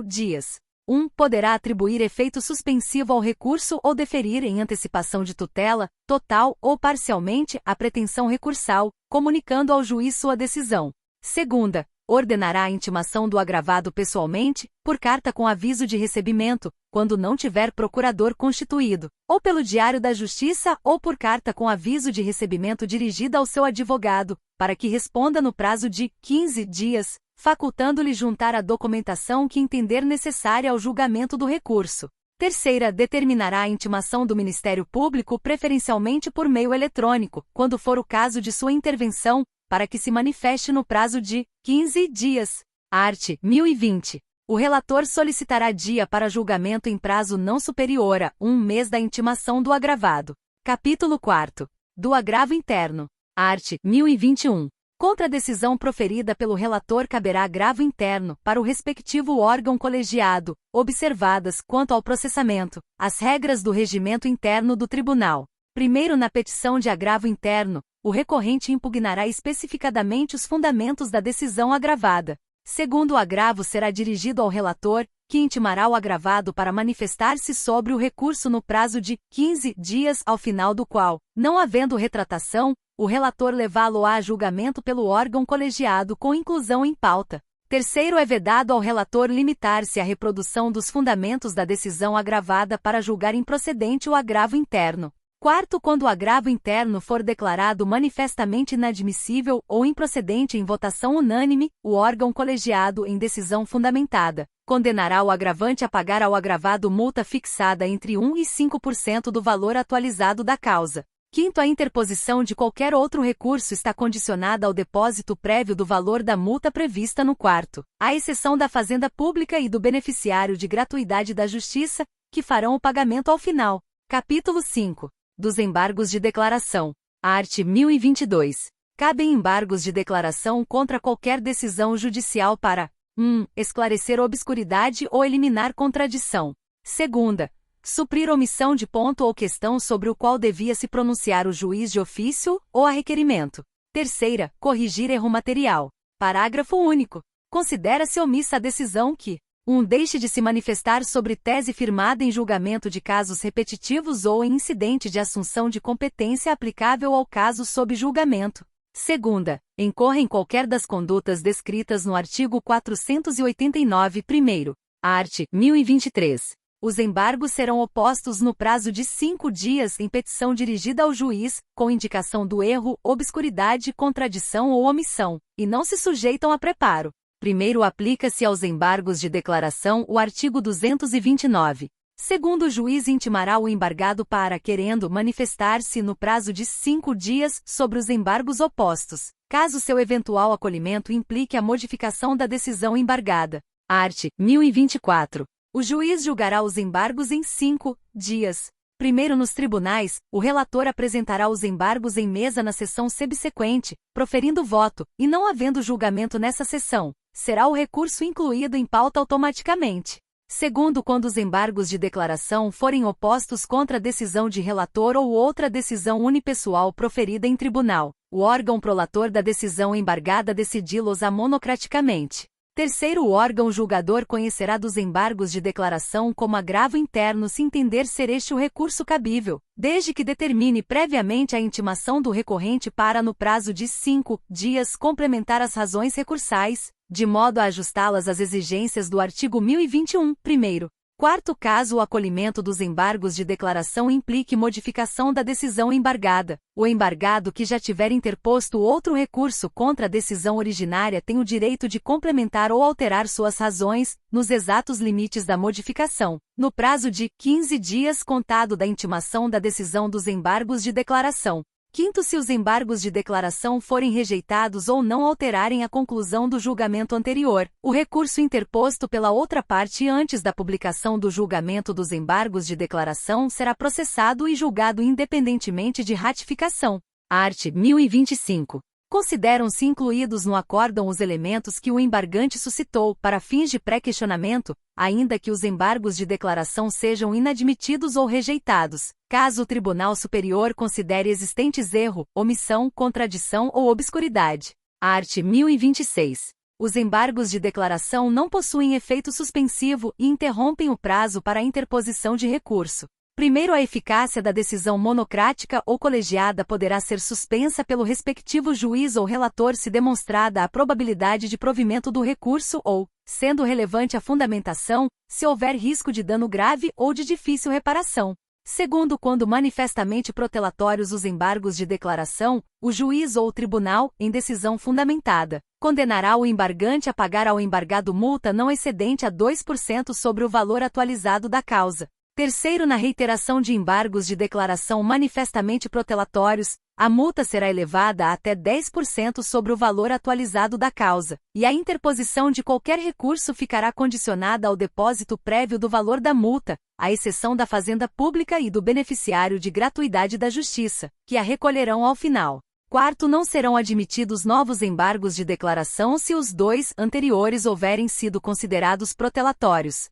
dias. 1. Poderá atribuir efeito suspensivo ao recurso ou deferir em antecipação de tutela, total ou parcialmente, a pretensão recursal, comunicando ao juiz sua decisão. 2. Ordenará a intimação do agravado pessoalmente, por carta com aviso de recebimento, quando não tiver procurador constituído, ou pelo Diário da Justiça ou por carta com aviso de recebimento dirigida ao seu advogado, para que responda no prazo de 15 dias, facultando-lhe juntar a documentação que entender necessária ao julgamento do recurso. 3. Determinará a intimação do Ministério Público preferencialmente por meio eletrônico, quando for o caso de sua intervenção, para que se manifeste no prazo de 15 dias. Art. 1020. O relator solicitará dia para julgamento em prazo não superior a 1 mês da intimação do agravado. Capítulo 4. Do agravo interno. Art. 1021. Contra a decisão proferida pelo relator caberá agravo interno, para o respectivo órgão colegiado, observadas, quanto ao processamento, as regras do regimento interno do tribunal. 1. Na petição de agravo interno, o recorrente impugnará especificadamente os fundamentos da decisão agravada. Segundo, o agravo será dirigido ao relator, que intimará o agravado para manifestar-se sobre o recurso no prazo de 15 dias, ao final do qual, não havendo retratação, o relator levá-lo a julgamento pelo órgão colegiado com inclusão em pauta. Terceiro, é vedado ao relator limitar-se à reprodução dos fundamentos da decisão agravada para julgar improcedente o agravo interno. Quarto, quando o agravo interno for declarado manifestamente inadmissível ou improcedente em votação unânime, o órgão colegiado, em decisão fundamentada, condenará o agravante a pagar ao agravado multa fixada entre 1% e 5% do valor atualizado da causa. Quinto, a interposição de qualquer outro recurso está condicionada ao depósito prévio do valor da multa prevista no quarto, à exceção da Fazenda Pública e do beneficiário de gratuidade da Justiça, que farão o pagamento ao final. Capítulo 5. Dos embargos de declaração. Art. 1022. Cabem embargos de declaração contra qualquer decisão judicial para 1. Esclarecer obscuridade ou eliminar contradição. 2. Suprir omissão de ponto ou questão sobre o qual devia se pronunciar o juiz de ofício ou a requerimento. 3. Corrigir erro material. Parágrafo único. Considera-se omissa a decisão que 1. Deixe de se manifestar sobre tese firmada em julgamento de casos repetitivos ou em incidente de assunção de competência aplicável ao caso sob julgamento. 2. Incorra em qualquer das condutas descritas no artigo 489, primeiro. Art. 1023. Os embargos serão opostos no prazo de 5 dias em petição dirigida ao juiz, com indicação do erro, obscuridade, contradição ou omissão, e não se sujeitam a preparo. Primeiro, aplica-se aos embargos de declaração o artigo 229. Segundo, o juiz intimará o embargado para, querendo, manifestar-se no prazo de 5 dias sobre os embargos opostos, caso seu eventual acolhimento implique a modificação da decisão embargada. Art. 1024. O juiz julgará os embargos em 5 dias. Primeiro, nos tribunais, o relator apresentará os embargos em mesa na sessão subsequente, proferindo voto, e não havendo julgamento nessa sessão, será o recurso incluído em pauta automaticamente. Segundo, quando os embargos de declaração forem opostos contra a decisão de relator ou outra decisão unipessoal proferida em tribunal, o órgão prolator da decisão embargada decidi-los-á monocraticamente. Terceiro, o órgão julgador conhecerá dos embargos de declaração como agravo interno se entender ser este o recurso cabível, desde que determine previamente a intimação do recorrente para, no prazo de 5 dias, complementar as razões recursais, de modo a ajustá-las às exigências do artigo 1021, primeiro. Quarto, caso o acolhimento dos embargos de declaração implique modificação da decisão embargada, o embargado que já tiver interposto outro recurso contra a decisão originária tem o direito de complementar ou alterar suas razões, nos exatos limites da modificação, no prazo de 15 dias contado da intimação da decisão dos embargos de declaração. Quinto, se os embargos de declaração forem rejeitados ou não alterarem a conclusão do julgamento anterior, o recurso interposto pela outra parte antes da publicação do julgamento dos embargos de declaração será processado e julgado independentemente de ratificação. Art. 1025. Consideram-se incluídos no acórdão os elementos que o embargante suscitou para fins de pré-questionamento, ainda que os embargos de declaração sejam inadmitidos ou rejeitados, caso o Tribunal Superior considere existentes erro, omissão, contradição ou obscuridade. Art. 1026. Os embargos de declaração não possuem efeito suspensivo e interrompem o prazo para a interposição de recurso. Primeiro, a eficácia da decisão monocrática ou colegiada poderá ser suspensa pelo respectivo juiz ou relator se demonstrada a probabilidade de provimento do recurso ou, sendo relevante a fundamentação, se houver risco de dano grave ou de difícil reparação. Segundo, quando manifestamente protelatórios os embargos de declaração, o juiz ou o tribunal, em decisão fundamentada, condenará o embargante a pagar ao embargado multa não excedente a 2% sobre o valor atualizado da causa. Terceiro, na reiteração de embargos de declaração manifestamente protelatórios, a multa será elevada a até 10% sobre o valor atualizado da causa, e a interposição de qualquer recurso ficará condicionada ao depósito prévio do valor da multa, à exceção da Fazenda Pública e do beneficiário de gratuidade da Justiça, que a recolherão ao final. Quarto, não serão admitidos novos embargos de declaração se os 2 anteriores houverem sido considerados protelatórios.